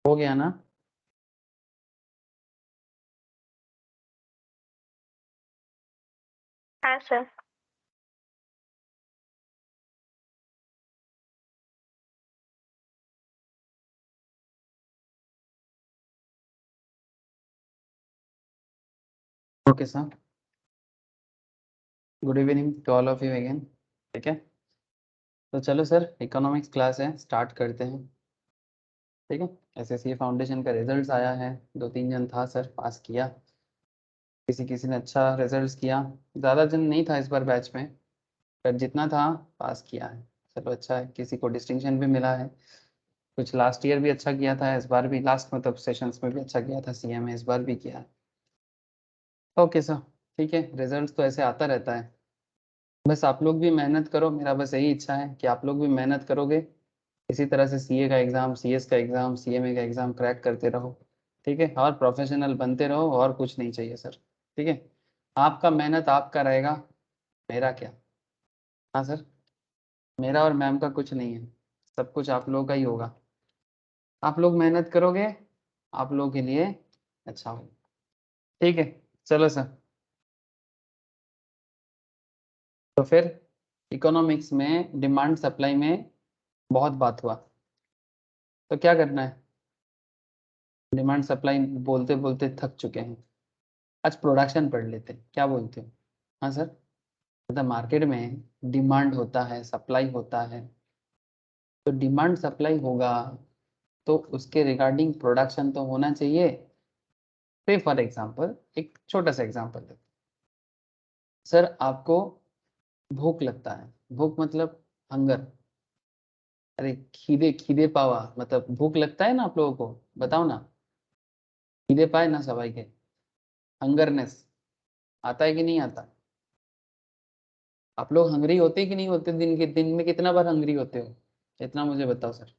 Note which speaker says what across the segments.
Speaker 1: हो गया ना?
Speaker 2: हाँ सर।
Speaker 1: Okay sir, good evening to all of you again. ठीक है, तो चलो सर, इकोनॉमिक्स क्लास है, स्टार्ट करते हैं। ठीक है, एसएससी फाउंडेशन का रिजल्ट्स आया है, 2-3 जन था सर, पास किया। किसी किसी ने अच्छा रिजल्ट्स किया, ज़्यादा जन नहीं था इस बार बैच में, पर जितना था पास किया है। चलो अच्छा है, किसी को डिस्टिंक्शन भी मिला है। कुछ लास्ट ईयर भी अच्छा किया था, इस बार भी लास्ट मतलब सेशंस में भी अच्छा किया था, सीएम में इस बार भी किया है। ओके सर, ठीक है, रिजल्ट्स तो ऐसे आता रहता है। बस आप लोग भी मेहनत करो, मेरा बस यही इच्छा है कि आप लोग भी मेहनत करोगे, इसी तरह से सीए का एग्ज़ाम, सीएस का एग्ज़ाम, सीएमए का एग्ज़ाम क्रैक करते रहो। ठीक है, और प्रोफेशनल बनते रहो, और कुछ नहीं चाहिए सर। ठीक है, आपका मेहनत आपका रहेगा, मेरा क्या। हाँ सर, मेरा और मैम का कुछ नहीं है, सब कुछ आप लोगों का ही होगा। आप लोग मेहनत करोगे, आप लोगों के लिए अच्छा होगा। ठीक है, चलो सर, तो फिर इकोनॉमिक्स में डिमांड सप्लाई में बहुत बात हुआ, तो क्या करना है? डिमांड सप्लाई बोलते बोलते थक चुके हैं, आज प्रोडक्शन पढ़ लेते हैं, क्या बोलते हो? हाँ सर, मतलब मार्केट में डिमांड होता है, सप्लाई होता है, तो डिमांड सप्लाई होगा तो उसके रिगार्डिंग प्रोडक्शन तो होना चाहिए। से फॉर एग्जांपल एक छोटा सा एग्जांपल देते, सर आपको भूख लगता है, भूख मतलब हंगर, अरे खीदे खीदे पावा मतलब भूख लगता है ना आप लोगों को, बताओ ना, खीदे पाए ना सबाई के, हंगरनेस आता है कि नहीं आता? आप लोग हंग्री होते कि नहीं होते? दिन में कितना बार हंग्री होते हो, इतना मुझे बताओ सर।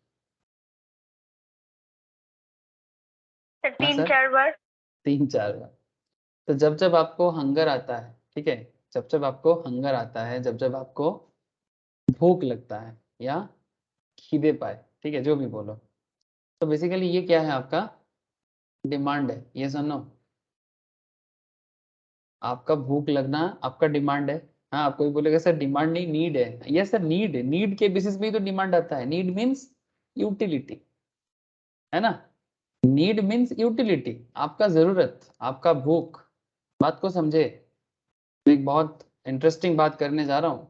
Speaker 2: सर
Speaker 1: हाँ
Speaker 2: तीन
Speaker 1: सर,
Speaker 2: चार बार।
Speaker 1: 3-4 बार। तो जब जब आपको हंगर आता है, ठीक है, जब जब आपको हंगर आता है, जब जब आपको भूख लगता है या खीदे पाए, ठीक है, जो भी बोलो, तो बेसिकली ये क्या है? आपका डिमांड है, ये सुनो, आपका भूख लगना आपका डिमांड है। हाँ, आप कोई बोलेगा सर डिमांड नहीं, नीड है। यस सर, नीड है, नीड के बेसिस पे ही तो डिमांड आता है। नीड मीन्स यूटिलिटी, है ना? नीड मीन्स यूटिलिटी, आपका जरूरत, आपका भूख। बात को समझे, मैं एक बहुत इंटरेस्टिंग बात करने जा रहा हूँ।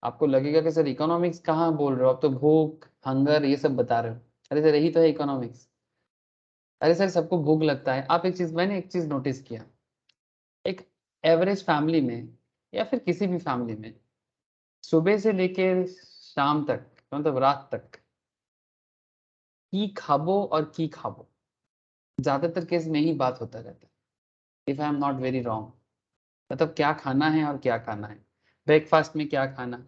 Speaker 1: आपको लगेगा कि सर इकोनॉमिक्स कहाँ बोल रहे हो, आप तो भूख हंगर ये सब बता रहे हो। अरे सर यही तो है इकोनॉमिक्स। अरे सर सबको भूख लगता है, आप एक चीज, मैंने एक चीज नोटिस किया, एक एवरेज फैमिली में या फिर किसी भी फैमिली में सुबह से लेके शाम तक, मतलब रात तक, की खाबो और की खाबो, ज्यादातर केस में ही बात होता रहता है, if I am not very wrong. मतलब क्या खाना है और क्या खाना है, ब्रेकफास्ट में क्या खाना,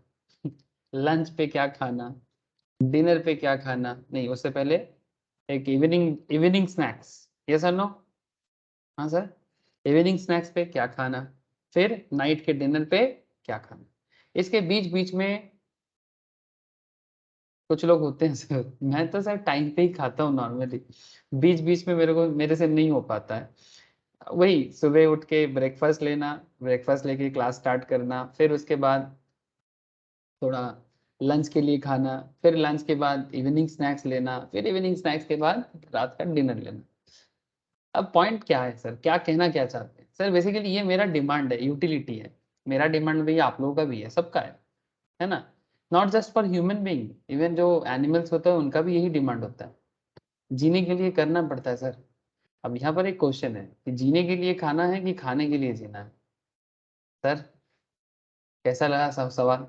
Speaker 1: लंच पे क्या खाना, डिनर पे क्या खाना, नहीं उससे पहले एक इवनिंग इवनिंग स्नैक्स, यस और नो? हाँ सर, इवनिंग स्नैक्स पे क्या खाना, फिर नाइट के डिनर पे क्या खाना। इसके बीच बीच में कुछ लोग होते हैं सर, मैं तो सर टाइम पे ही खाता हूँ नॉर्मली, बीच बीच में मेरे से नहीं हो पाता है। वही सुबह उठ के ब्रेकफास्ट लेना, ब्रेकफास्ट लेके क्लास स्टार्ट करना, फिर उसके बाद थोड़ा लंच के लिए खाना, फिर लंच के बाद इवनिंग स्नैक्स लेना, फिर इवनिंग स्नैक्स के बाद रात का डिनर लेना। अब पॉइंट क्या है सर, क्या कहना क्या चाहते हैं सर? बेसिकली ये मेरा डिमांड है, यूटिलिटी है। मेरा डिमांड भी आप लोगों का भी है, सबका है ना? Not just for human being, even जो एनिमल्स होता है उनका भी यही डिमांड होता है, जीने के लिए करना पड़ता है सर। अब यहाँ पर एक क्वेश्चन है कि जीने के लिए खाना है कि खाने के लिए जीना है? सर कैसा लगा सब सवाल?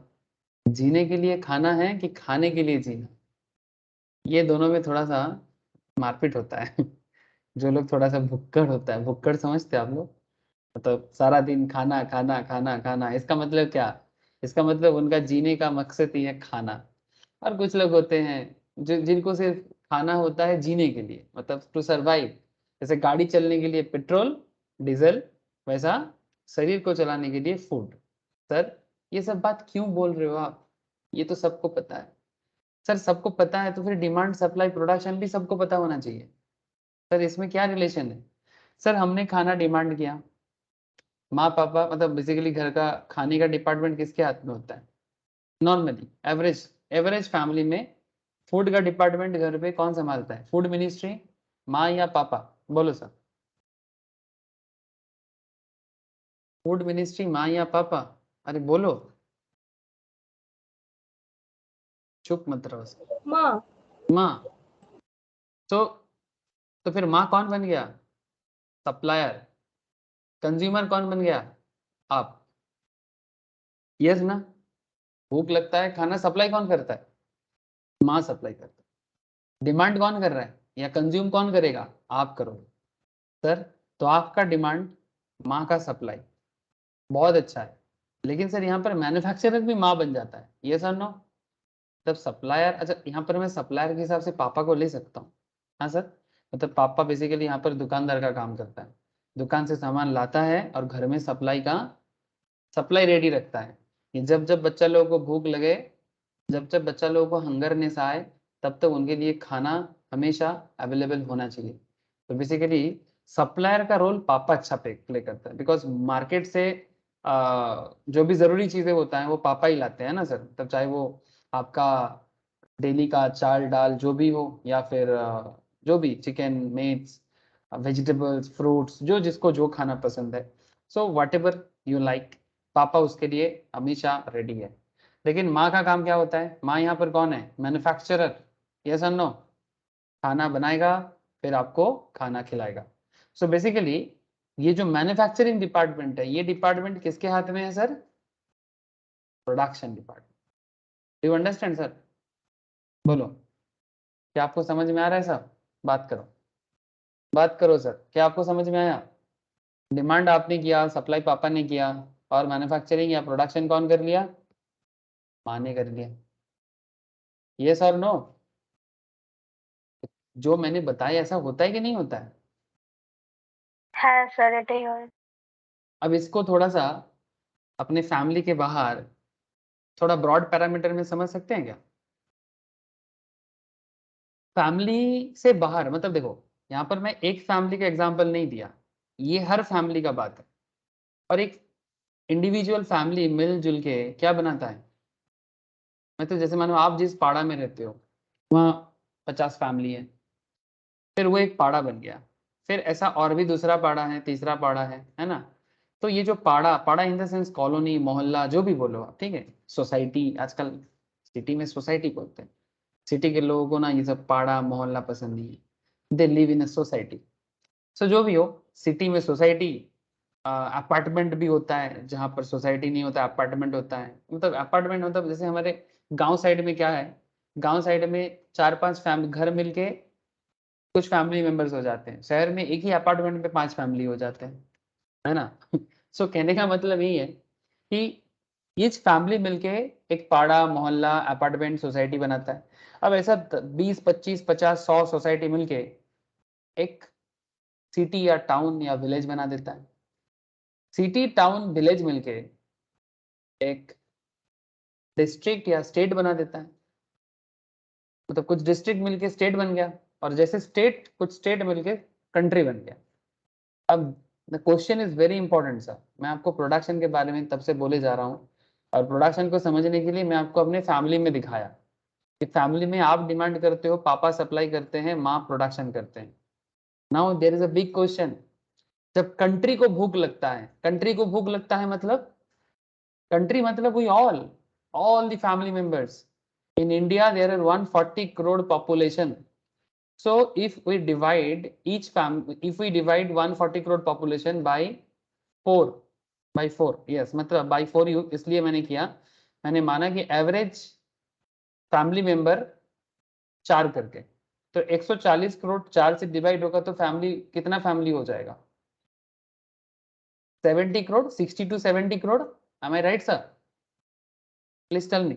Speaker 1: जीने के लिए खाना है कि खाने के लिए जीना? ये दोनों में थोड़ा सा मारपीट होता है। जो लोग थोड़ा सा भुक्कड़ होता है, भुक्कड़ समझते हैं आप लोग? मतलब सारा दिन खाना खाना खाना खाना, इसका मतलब क्या? इसका मतलब उनका जीने का मकसद ही है खाना। और कुछ लोग होते हैं जो जिनको सिर्फ खाना होता है जीने के लिए, मतलब टू सरवाइव। जैसे गाड़ी चलने के लिए पेट्रोल डीजल, वैसा शरीर को चलाने के लिए फूड। सर ये सब बात क्यों बोल रहे हो आप? ये तो सबको पता है। सर सबको पता है तो फिर डिमांड सप्लाई प्रोडक्शन भी सबको पता होना चाहिए। सर इसमें क्या रिलेशन है? सर हमने खाना डिमांड किया, माँ पापा मतलब बेसिकली घर का खाने का डिपार्टमेंट किसके हाथ में होता है? नॉर्मली एवरेज एवरेज फैमिली में फूड का डिपार्टमेंट घर पे कौन संभालता है? फूड मिनिस्ट्री, माँ या पापा? बोलो सर। फूड मिनिस्ट्री, माँ या पापा? अरे बोलो, चुप मत रहो सर।
Speaker 2: माँ।
Speaker 1: माँ। तो फिर माँ कौन बन गया? सप्लायर। कंज्यूमर कौन बन गया? आप। यस ना? भूख लगता है, खाना सप्लाई कौन करता है? माँ सप्लाई करता है। डिमांड कौन कर रहा है या कंज्यूम कौन करेगा? आप करोगे। सर तो आपका डिमांड, माँ का सप्लाई, बहुत अच्छा है। लेकिन सर यहाँ पर मैन्युफैक्चरर भी माँ बन जाता है, ये सर नो? तब सप्लायर, अच्छा यहाँ पर मैं सप्लायर के हिसाब से पापा को ले सकता हूँ। हाँ सर, मतलब पापा बेसिकली यहाँ पर दुकानदार का काम करता है, दुकान से सामान लाता है और घर में सप्लाई रेडी रखता है। ये जब जब बच्चा लोगों को भूख लगे, जब जब बच्चा लोगों को हंगरनेस आए, तब तक उनके लिए खाना हमेशा अवेलेबल होना चाहिए। तो बेसिकली सप्लायर का रोल पापा अच्छा प्ले करता है, बिकॉज मार्केट से जो भी ज़रूरी चीज़ें होता है वो पापा ही लाते हैं ना सर। तब चाहे वो आपका डेली का चाल डाल जो भी हो, या फिर जो भी चिकन मीट्स वेजिटेबल्स फ्रूट्स, जो जिसको जो खाना पसंद है, so what ever you like, पापा उसके लिए हमेशा रेडी है। लेकिन माँ का काम क्या होता है? माँ यहाँ पर कौन है? मैन्युफैक्चरर। यस और नो? खाना बनाएगा, फिर आपको खाना खिलाएगा। सो बेसिकली ये जो मैन्युफैक्चरिंग डिपार्टमेंट है, ये डिपार्टमेंट किसके हाथ में है sir? Production department. Do you understand sir? बोलो, क्या आपको समझ में आ रहा है सर? बात करो, बात करो सर, क्या आपको समझ में आया? डिमांड आपने किया, सप्लाई पापा ने किया, और मैन्युफैक्चरिंग या प्रोडक्शन कौन कर लिया? माँ ने कर लिया। यस और नो? जो मैंने बताया ऐसा होता है कि नहीं होता है?
Speaker 2: है सर, एटे ही है।
Speaker 1: अब इसको थोड़ा सा अपने फैमिली के बाहर थोड़ा ब्रॉड पैरामीटर में समझ सकते हैं क्या? फैमिली से बाहर मतलब देखो, यहाँ पर मैं एक फैमिली का एग्जांपल नहीं दिया, ये हर फैमिली का बात है। और एक इंडिविजुअल फैमिली मिलजुल के क्या बनाता है? मतलब जैसे मानो आप जिस पाड़ा में रहते हो, वहाँ 50 फैमिली है, फिर वो एक पाड़ा बन गया, फिर ऐसा और भी दूसरा पाड़ा है, तीसरा पाड़ा है ना? तो ये जो पाड़ा पाड़ा इन द सेंस कॉलोनी मोहल्ला जो भी बोलो आप, ठीक है, सोसाइटी, आजकल सिटी में सोसाइटी बोलते हैं। सिटी के लोगों को ना ये सब पाड़ा मोहल्ला पसंद नहीं है, they live in a society. सो जो भी हो, सिटी में सोसाइटी, अपार्टमेंट भी होता है, जहाँ पर सोसाइटी नहीं होता अपार्टमेंट होता है। मतलब अपार्टमेंट मतलब जैसे हमारे गांव साइड में क्या है, गांव साइड में 4-5 फैमिली घर मिलके कुछ फैमिली मेंबर्स हो जाते हैं, शहर में एक ही अपार्टमेंट में 5 फैमिली हो जाते हैं, है ना? सो कहने का मतलब यही है कि ये फैमिली मिलके एक पाड़ा मोहल्ला अपार्टमेंट सोसाइटी बनाता है। अब ऐसा 20, 25, 50, 100 सोसाइटी मिलके एक सिटी या टाउन या विलेज बना देता है। सिटी टाउन विलेज मिलके एक डिस्ट्रिक्ट या स्टेट बना देता है। मतलब कुछ डिस्ट्रिक्ट मिलके स्टेट बन गया, और जैसे स्टेट कुछ स्टेट मिलके कंट्री बन गया। अब the question is very important sir, मैं आपको प्रोडक्शन के बारे में तब से बोले जा रहा हूँ, और प्रोडक्शन को समझने के लिए मैं आपको अपने फैमिली में दिखाया कि फैमिली में आप डिमांड करते हो, पापा सप्लाई करते हैं, माँ प्रोडक्शन करते हैं। Now there is a big question, जब कंट्री को भूख लगता है, कंट्री को भूख लगता है मतलब, कंट्री मतलब we all the family members in India, there are 140 crore population. So if we divide each family, if we divide 140 crore population by 4, by 4, yes, मतलब by 4 इसलिए मैंने किया, मैंने माना कि एवरेज फैमिली मेंबर 4 करके, तो 140 करोड़ 4 से डिवाइड होगा तो फैमिली कितना फैमिली हो जाएगा? 70 crore, 60 to 70 crore. am I right sir? Please tell me,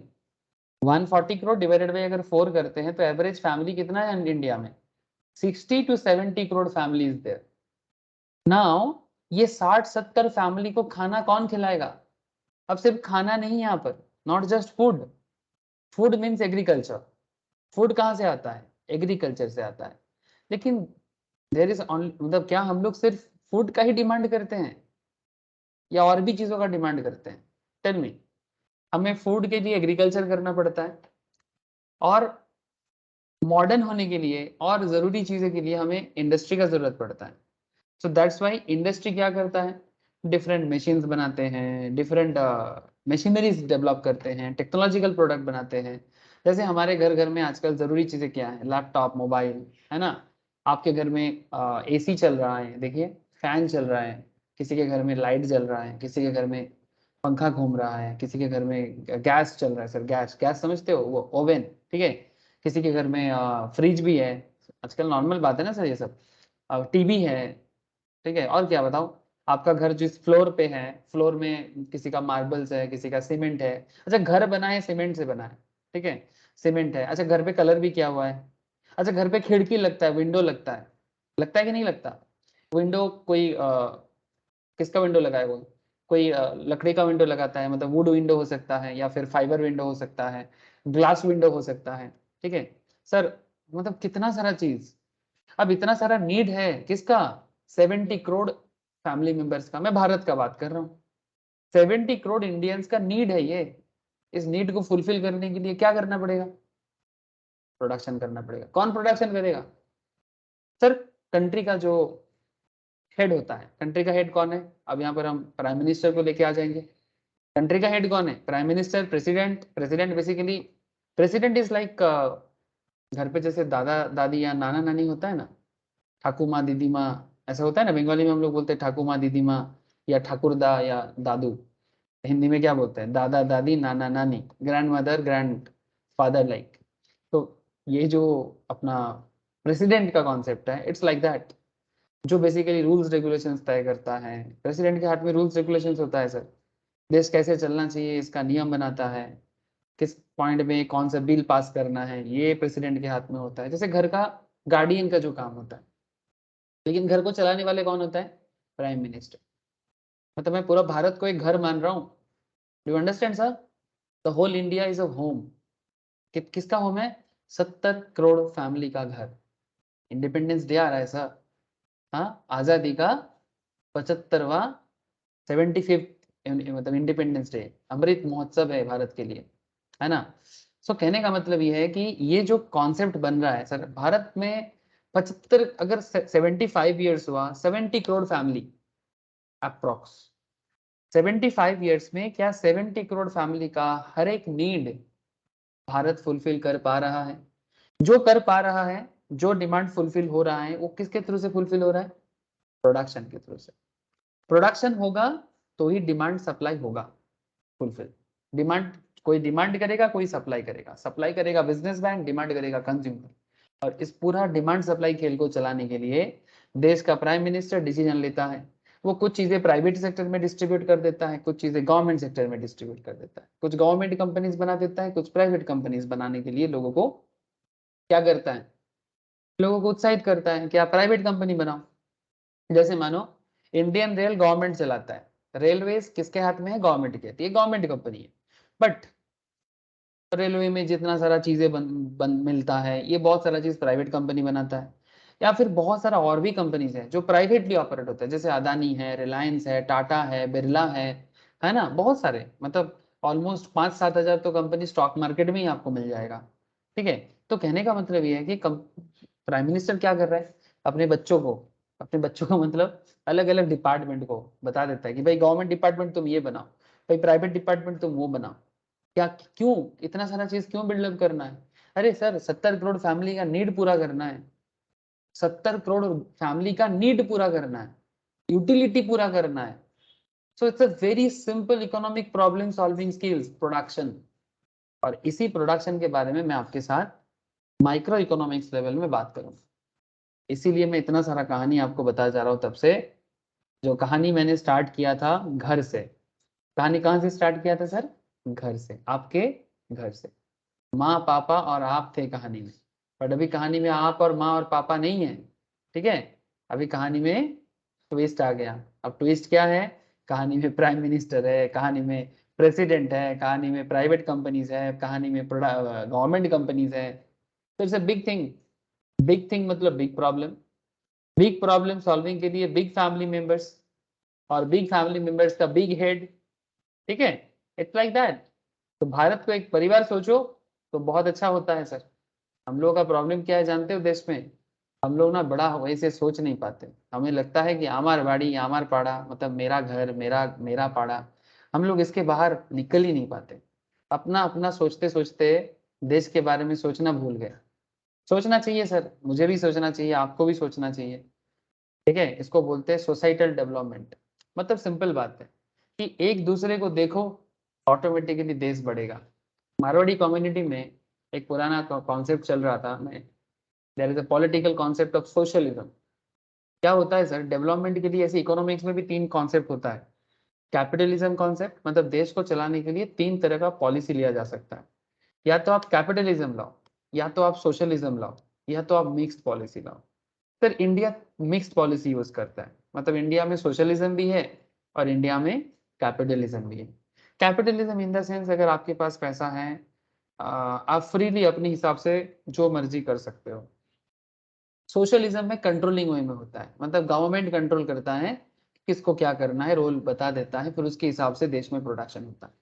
Speaker 1: 140 crore divided by अगर 4 करते हैं तो एवरेज फैमिली कितना है इंडिया में? 60 to 70 crore family is there. Now ये 60-70 फैमिली को खाना कौन खिलाएगा? अब सिर्फ खाना नहीं, यहाँ पर not just food, food means agriculture. Food कहाँ से आता है? एग्रीकल्चर से आता है। लेकिन देयर इज मतलब क्या हम लोग सिर्फ फूड का ही डिमांड करते हैं या और भी चीजों का डिमांड करते हैं? Tell me. हमें फूड के लिए एग्रीकल्चर करना पड़ता है, और मॉडर्न होने के लिए और ज़रूरी चीज़ों के लिए हमें इंडस्ट्री का ज़रूरत पड़ता है। सो दैट्स व्हाई इंडस्ट्री क्या करता है, डिफरेंट मशीन्स बनाते हैं, डिफरेंट मशीनरीज डेवलप करते हैं, टेक्नोलॉजिकल प्रोडक्ट बनाते हैं। जैसे हमारे घर घर में आजकल ज़रूरी चीज़ें क्या है, लैपटॉप, मोबाइल, है ना? आपके घर में एसी चल रहा है, देखिए फैन चल रहा है, किसी के घर में लाइट जल रहा है, किसी के घर में पंखा घूम रहा है, किसी के घर में गैस चल रहा है। सर गैस, गैस समझते हो, वो ओवन, ठीक है। किसी के घर में फ्रिज भी है, आजकल नॉर्मल बात है ना सर ये सब। टीवी है, ठीक है। और क्या बताऊँ? आपका घर जिस फ्लोर पे है, फ्लोर में किसी का मार्बल्स है, किसी का सीमेंट है। अच्छा, घर बना है सीमेंट से बना है, ठीक है, सीमेंट है। अच्छा, घर पे कलर भी किया हुआ है। अच्छा, घर पे खिड़की लगता है, विंडो लगता है, लगता है कि नहीं लगता? विंडो कोई किसका विंडो लगा है वो? कोई लकड़ी का विंडो लगाता है, मतलब वुड विंडो हो सकता है, या फिर फाइबर विंडो हो सकता है, ग्लास विंडो हो सकता है, ठीक है सर। मतलब कितना सारा चीज। अब इतना सारा नीड है किसका? 70 करोड़ फैमिली मेंबर्स का, मैं भारत का बात कर रहा हूँ। 70 करोड़ इंडियंस का नीड है ये। इस नीड को फुलफिल करने के लिए क्या करना पड़ेगा? प्रोडक्शन करना पड़ेगा। कौन प्रोडक्शन करेगा? सर, कंट्री का जो हेड होता है, कंट्री का हेड कौन है? अब यहाँ पर हम प्राइम मिनिस्टर को लेके आ जाएंगे। कंट्री का हेड कौन है? Prime minister, president. President basically, president is like घर पे जैसे दादा दादी या नाना नानी होता है ना, ठाकू माँ, दीदी माँ, ऐसा होता है ना। बंगाली में हम लोग बोलते हैं ठाकू माँ, दीदी माँ, या ठाकुरदा या दादू। हिंदी में क्या बोलते हैं? दादा दादी, नाना नानी, grand mother, grand father, like. तो ये जो अपना प्रेसिडेंट का कॉन्सेप्ट है, इट्स लाइक दैट, जो बेसिकली रूल्स रेगुलेशंस तय करता है। प्रेसिडेंट के हाथ में रूल्स रेगुलेशंस होता है सर। देश कैसे चलना चाहिए इसका नियम बनाता है। किस पॉइंट में कौन सा बिल पास करना है, ये प्रेसिडेंट के हाथ में होता है। जैसे घर का गार्डियन का जो काम होता है, लेकिन घर को चलाने वाले कौन होता है? Prime minister. मतलब मैं पूरा भारत को एक घर मान रहा हूँ। Do you understand sir? The whole India is a home. किसका होम है? 70 करोड़ फैमिली का घर। इंडिपेंडेंस डे आ रहा है सर। हाँ, आजादी का 75वां, 75th, मतलब इंडिपेंडेंस डे, अमृत महोत्सव है भारत के लिए, है ना? सो कहने का मतलब ये है कि ये जो कॉन्सेप्ट बन रहा है सर, भारत में 75, अगर 75 ईयर्स हुआ, 70 करोड़ फैमिली अप्रोक्स, 75 ईयर्स में क्या 70 करोड़ फैमिली का हर एक नीड भारत फुलफिल कर पा रहा है? जो कर पा रहा है, जो डिमांड फुलफिल हो रहा है, वो किसके थ्रू से फुलफिल हो रहा है? प्रोडक्शन के थ्रू से। प्रोडक्शन होगा तो ही डिमांड सप्लाई होगा फुलफिल। डिमांड, कोई डिमांड करेगा, कोई सप्लाई करेगा। सप्लाई करेगा बिजनेस बैंक, डिमांड करेगा कंज्यूमर। और इस पूरा डिमांड सप्लाई खेल को चलाने के लिए देश का प्राइम मिनिस्टर डिसीजन लेता है। वो कुछ चीजें प्राइवेट सेक्टर में डिस्ट्रीब्यूट कर देता है, कुछ चीजें गवर्नमेंट सेक्टर में डिस्ट्रीब्यूट कर देता है, कुछ गवर्नमेंट कंपनीज बना देता है, कुछ प्राइवेट कंपनीज बनाने के लिए लोगों को क्या करता है? लोगों को उत्साहित करता है कि आप प्राइवेट कंपनी बनाओ। जैसे मानो इंडियन रेल गवर्नमेंट चलाता है, रेलवेज किसके हाथ में है? गवर्नमेंट के। ये गवर्नमेंट कंपनी है, बट रेलवे में जितना सारा चीजें बन मिलता है, ये बहुत सारा चीज प्राइवेट कंपनी बनाता है। या फिर बहुत सारा और भी कंपनीज है जो प्राइवेटली ऑपरेट होता है, जैसे अदानी है, रिलायंस है, टाटा है, बिरला है ना? बहुत सारे, मतलब ऑलमोस्ट 5-7 हजार तो कंपनी स्टॉक मार्केट में ही आपको मिल जाएगा, ठीक है। तो कहने का मतलब ये है कि प्राइम मिनिस्टर क्या कर रहा है? अपने बच्चों को, अपने बच्चों को मतलब अलग अलग डिपार्टमेंट को बता देता है कि भाई गवर्नमेंट डिपार्टमेंट तुम ये बनाओ, भाई प्राइवेट डिपार्टमेंट तुम वो बनाओ। क्या, क्यों इतना सारा चीज क्यों बिल्डअप करना है? अरे सर, 70 करोड़ फैमिली का नीड पूरा करना है। 70 करोड़ फैमिली का नीड पूरा करना है, यूटिलिटी पूरा करना है। So it's a very simple economic problem solving skills, production. और इसी प्रोडक्शन के बारे में मैं आपके साथ माइक्रो इकोनॉमिक्स लेवल में बात करूंगा। इसीलिए मैं इतना सारा कहानी आपको बता जा रहा हूं तब से। जो कहानी मैंने स्टार्ट किया था घर से। कहानी कहाँ से स्टार्ट किया था सर? घर से, आपके घर से। माँ, पापा और आप थे कहानी में, बट अभी कहानी में आप और माँ और पापा नहीं है, ठीक है। अभी कहानी में ट्विस्ट आ गया। अब ट्विस्ट क्या है? कहानी में प्राइम मिनिस्टर है, कहानी में प्रेसिडेंट है, कहानी में प्राइवेट कंपनीज है, कहानी में गवर्नमेंट कंपनीज है। तो it's a big thing. Big thing मतलब big problem. Big problem solving के लिए बिग फैमिली मेंबर्स, और बिग फैमिली मेंबर्स का बिग हेड, ठीक है, इट्स लाइक दैट। तो भारत को एक परिवार सोचो तो बहुत अच्छा होता है सर। हम लोगों का प्रॉब्लम क्या है जानते हो देश में? हम लोग ना बड़ा वैसे सोच नहीं पाते। हमें लगता है कि आमार बाड़ी आमार पाड़ा, मतलब मेरा घर मेरा मेरा पाड़ा। हम लोग इसके बाहर निकल ही नहीं पाते। अपना अपना सोचते सोचते देश के बारे में सोचना भूल गए। सोचना चाहिए सर, मुझे भी सोचना चाहिए, आपको भी सोचना चाहिए, ठीक है। इसको बोलते हैं सोसाइटल डेवलपमेंट। मतलब सिंपल बात है कि एक दूसरे को देखो, ऑटोमेटिकली देश बढ़ेगा। मारवाड़ी कम्युनिटी में एक पुराना कॉन्सेप्ट चल रहा था, मैं, there is a political concept of socialism. क्या होता है सर, डेवलपमेंट के लिए ऐसे इकोनॉमिक्स में भी तीन कॉन्सेप्ट होता है। कैपिटलिज्म कॉन्सेप्ट, मतलब देश को चलाने के लिए तीन तरह का पॉलिसी लिया जा सकता है। या तो आप कैपिटलिज्म लाओ, या तो आप सोशलिज्म लाओ, या तो आप मिक्स्ड पॉलिसी लाओ। Sir India mixed policy use करता है, मतलब इंडिया में सोशलिज्म भी है और इंडिया में कैपिटलिज्म भी है। कैपिटलिज्म इन द सेंस, अगर आपके पास पैसा है, आप फ्रीली अपने हिसाब से जो मर्जी कर सकते हो। सोशलिज्म में कंट्रोलिंग वे में होता है, मतलब गवर्नमेंट कंट्रोल करता है किसको क्या करना है, रोल बता देता है, फिर उसके हिसाब से देश में प्रोडक्शन होता है।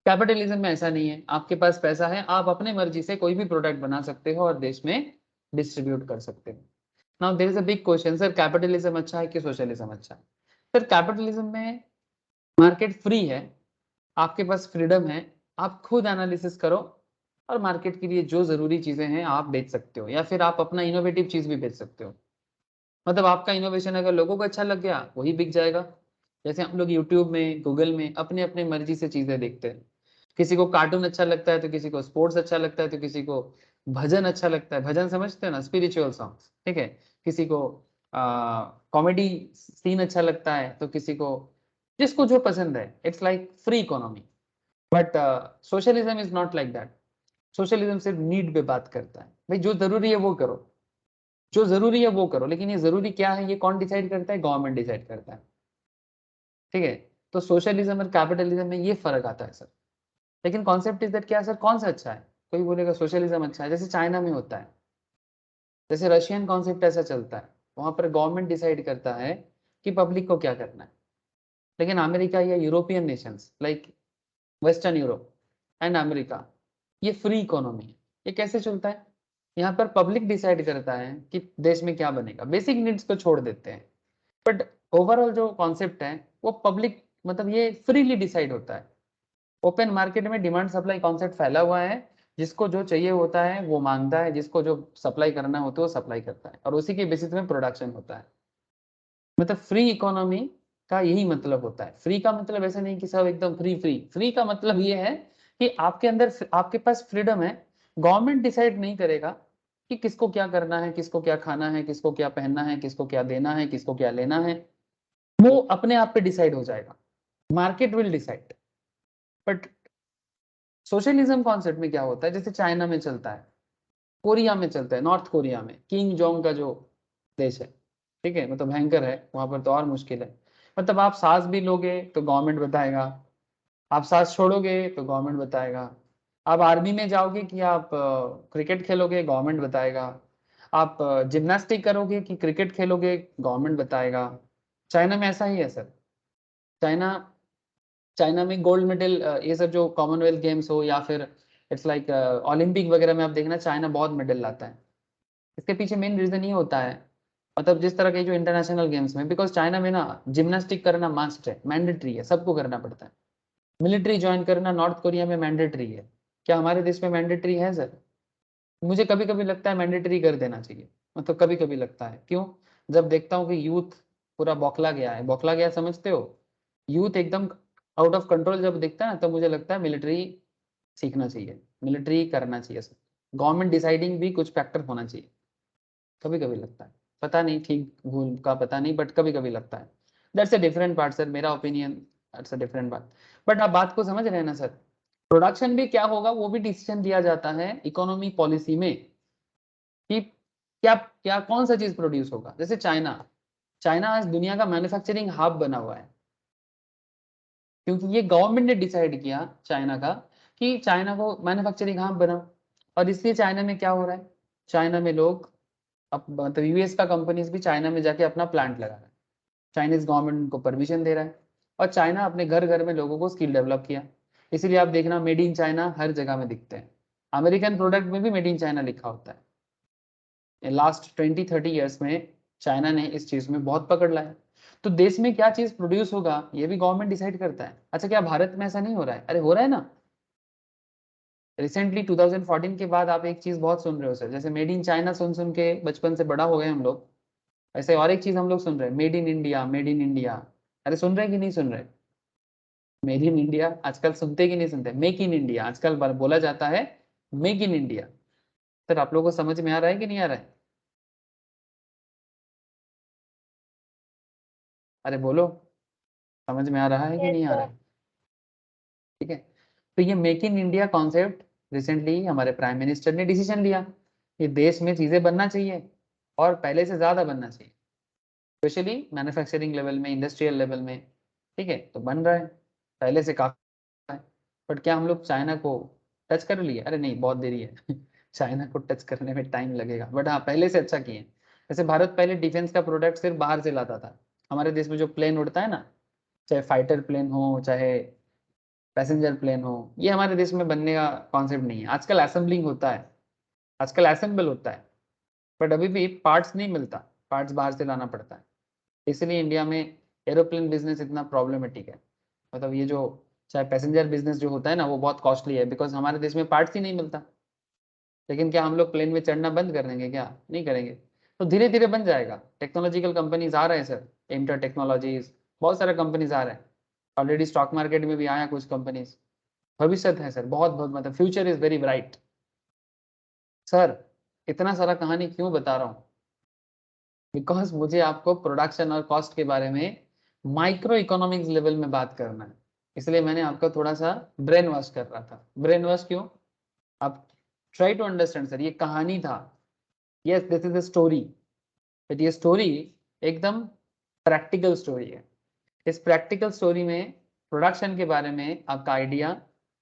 Speaker 1: कैपिटलिज्म में ऐसा नहीं है, आपके पास पैसा है, आप अपने मर्जी से कोई भी प्रोडक्ट बना सकते हो और देश में डिस्ट्रीब्यूट कर सकते हो। Now there is a big question, sir capitalism अच्छा है कि सोशलिज्म अच्छा है? सर कैपिटलिज्म में मार्केट फ्री है, आपके पास फ्रीडम है, आप खुद एनालिसिस करो और मार्केट के लिए जो जरूरी चीजें हैं आप बेच सकते हो, या फिर आप अपना इनोवेटिव चीज भी बेच सकते हो। मतलब आपका इनोवेशन अगर लोगों को अच्छा लग गया वही बिक जाएगा। जैसे हम लोग यूट्यूब में, गूगल में अपने अपने मर्जी से चीजें देखते हैं। किसी को कार्टून अच्छा लगता है, तो किसी को स्पोर्ट्स अच्छा लगता है, तो किसी को भजन अच्छा लगता है, भजन समझते हैं ना, स्पिरिचुअल सॉन्ग्स, ठीक है। किसी को कॉमेडी सीन अच्छा लगता है, तो किसी को, जिसको जो पसंद है। It's like free economy. But socialism is not like that. Socialism सिर्फ नीड पे बात करता है, भाई जो जरूरी है वो करो, जो जरूरी है वो करो, लेकिन ये जरूरी क्या है ये कौन डिसाइड करता है? गवर्नमेंट डिसाइड करता है, ठीक है। तो सोशलिज्म और कैपिटलिज्म में ये फर्क आता है सर। लेकिन कॉन्सेप्ट इज दैट, क्या सर कौन सा अच्छा है? कोई बोलेगा सोशलिज्म अच्छा है, जैसे चाइना में होता है, जैसे रशियन कॉन्सेप्ट ऐसा चलता है, वहां पर गवर्नमेंट डिसाइड करता है कि पब्लिक को क्या करना है। लेकिन अमेरिका या European Nations like western Europe and America, ये फ्री इकोनॉमी है। ये कैसे चलता है? यहाँ पर पब्लिक डिसाइड करता है कि देश में क्या बनेगा, बेसिक नीड्स को छोड़ देते हैं। बट ओवरऑल जो कॉन्सेप्ट है वो पब्लिक, मतलब ये फ्रीली डिसाइड होता है। ओपन मार्केट में डिमांड सप्लाई कॉन्सेप्ट फैला हुआ है, जिसको जो चाहिए होता है वो मांगता है, जिसको जो सप्लाई करना होता है वो सप्लाई करता है, और उसी के बेसिस में प्रोडक्शन होता है। मतलब फ्री इकोनॉमी का यही मतलब होता है। फ्री का मतलब ऐसा नहीं कि सब एकदम फ्री फ्री, फ्री का मतलब ये है कि आपके अंदर, आपके पास फ्रीडम है। गवर्नमेंट डिसाइड नहीं करेगा कि किसको क्या करना है, किसको क्या खाना है, किसको क्या पहनना है, किसको क्या देना है, किसको क्या लेना है। वो अपने आप पे डिसाइड हो जाएगा, market will decide. But socialism concept में क्या होता है, जैसे चाइना में चलता है, कोरिया में चलता है, नॉर्थ कोरिया में, किंग जोंग का जो देश है, ठीक है, मतलब भयंकर है, वहां पर तो और मुश्किल है। मतलब आप सांस भी लोगे तो गवर्नमेंट बताएगा, आप सांस छोड़ोगे तो गवर्नमेंट बताएगा, आप आर्मी में जाओगे कि आप क्रिकेट खेलोगे, गवर्नमेंट बताएगा, आप जिम्नास्टिक करोगे कि क्रिकेट खेलोगे, गवर्नमेंट बताएगा। चाइना में ऐसा ही है सर। चाइना चाइना में गोल्ड मेडल, ये सब जो कॉमनवेल्थ गेम्स हो या फिर इट्स लाइक ओलंपिक वगैरह में आप देखना, चाइना बहुत मेडल लाता है। इसके पीछे मेन रीजन ये होता है, मतलब जिस तरह के जो इंटरनेशनल गेम्स में, बिकॉज चाइना में ना जिम्नास्टिक करना मस्ट है, मैंडेटरी है, सबको करना पड़ता है। मिलिट्री ज्वाइन करना नॉर्थ कोरिया में मैंडेटरी है। क्या हमारे देश में मैंडेटरी है सर? मुझे कभी कभी लगता है मैंडेटरी कर देना चाहिए। मतलब कभी कभी लगता है, क्यों? जब देखता हूँ कि यूथ पूरा बौखला गया है, बौखला गया समझते हो, यूथ एकदम आउट ऑफ कंट्रोल जब दिखता है ना, तब मुझे लगता है मिलिट्री सीखना चाहिए, मिलिट्री करना चाहिए सर। गवर्नमेंट डिसाइडिंग भी कुछ फैक्टर होना चाहिए, कभी कभी लगता है। पता नहीं ठीक भूल का पता नहीं, बट कभी कभी लगता है। That's a different part sir, मेरा ओपिनियन, दैट्स अ डिफरेंट बात। बट आप बात को समझ रहे हैं ना सर? प्रोडक्शन भी क्या होगा वो भी डिसीजन दिया जाता है इकोनॉमी पॉलिसी में, कि क्या क्या कौन सा चीज प्रोड्यूस होगा। जैसे चाइना, चाइना आज दुनिया का मैन्युफैक्चरिंग हब बना हुआ है, क्योंकि ये गवर्नमेंट ने डिसाइड किया चाइना का कि चाइना को मैन्युफैक्चरिंग हब बना। और इसलिए चाइना में क्या हो रहा है, चाइना में लोग अब मतलब यूएस का कंपनीज भी चाइना में जाके अपना प्लांट लगा रहा है, चाइनीज गवर्नमेंट उनको परमिशन दे रहा है, और चाइना अपने घर घर में लोगों को स्किल डेवलप किया। इसीलिए आप देखना मेड इन चाइना हर जगह में दिखते हैं, अमेरिकन प्रोडक्ट में भी मेड इन चाइना लिखा होता है। लास्ट 20-30 ईयर्स में चाइना ने इस चीज में बहुत पकड़ लाया। तो देश में क्या चीज प्रोड्यूस होगा ये भी गवर्नमेंट डिसाइड करता है। अच्छा, क्या भारत में ऐसा नहीं हो रहा है? अरे हो रहा है ना। रिसेंटली 2014 के बाद आप एक चीज बहुत सुन रहे हो सर, जैसे मेड इन चाइना सुन सुन के बचपन से बड़ा हो गए हम लोग, ऐसे और एक चीज हम लोग सुन रहे हैं, made in India, made in India. अरे सुन रहे हैं कि नहीं सुन रहे? मेड इन इंडिया आजकल सुनते कि नहीं सुनते? मेक इन इंडिया आजकल बोला जाता है, मेक इन इंडिया। सर आप लोगों को समझ में आ रहा है कि नहीं आ रहा है? अरे बोलो, समझ में आ रहा है कि
Speaker 2: यस
Speaker 1: नहीं आ रहा
Speaker 2: सर।
Speaker 1: है? ठीक है। तो ये make in India concept recently हमारे प्राइम मिनिस्टर ने डिसीजन लिया, ये देश में चीजें बनना चाहिए और पहले से ज्यादा बनना चाहिए, स्पेशली मैन्युफैक्चरिंग लेवल में, इंडस्ट्रियल लेवल में। ठीक है, तो बन रहा है पहले से काफी है। बट क्या हम लोग चाइना को टच कर लिए? अरे नहीं, बहुत देरी है चाइना को टच करने में टाइम लगेगा, बट हाँ पहले से अच्छा किए। जैसे भारत पहले डिफेंस का प्रोडक्ट सिर्फ बाहर से लाता था। हमारे देश में जो प्लेन उड़ता है ना, चाहे फाइटर प्लेन हो चाहे पैसेंजर प्लेन हो, ये हमारे देश में बनने का कॉन्सेप्ट नहीं है। आजकल असेंबलिंग होता है, आजकल असेंबल होता है, बट अभी भी पार्ट्स नहीं मिलता, पार्ट्स बाहर से लाना पड़ता है। इसलिए इंडिया में एरोप्लेन बिजनेस इतना प्रॉब्लमेटिक है। मतलब ये जो चाहे पैसेंजर बिजनेस जो होता है ना, वो बहुत कॉस्टली है, बिकॉज हमारे देश में पार्ट्स ही नहीं मिलता। लेकिन क्या हम लोग प्लेन में चढ़ना बंद कर देंगे? क्या नहीं करेंगे। तो धीरे धीरे बन जाएगा। टेक्नोलॉजिकल कंपनीज आ रहे हैं सर, इंटर टेक्नोलॉजीज, बहुत सारे कंपनीज आ रहे हैं। ऑलरेडी स्टॉक मार्केट में भी आया कुछ कंपनीज। भविष्य है सर, बहुत बहुत, मतलब future is very bright. Sir इतना सारा कहानी क्यों बता रहा हूँ? बिकॉज मुझे आपको प्रोडक्शन और कॉस्ट के बारे में माइक्रो इकोनॉमिक्स लेवल में बात करना है। इसलिए मैंने आपका थोड़ा सा ब्रेन वॉश कर रहा था। ब्रेन वॉश क्यों? आप ट्राई टू अंडरस्टैंड सर, ये कहानी था। Yes, this is a story, but ये स्टोरी एकदम प्रैक्टिकल स्टोरी है। इस प्रैक्टिकल स्टोरी में प्रोडक्शन के बारे में आपका आइडिया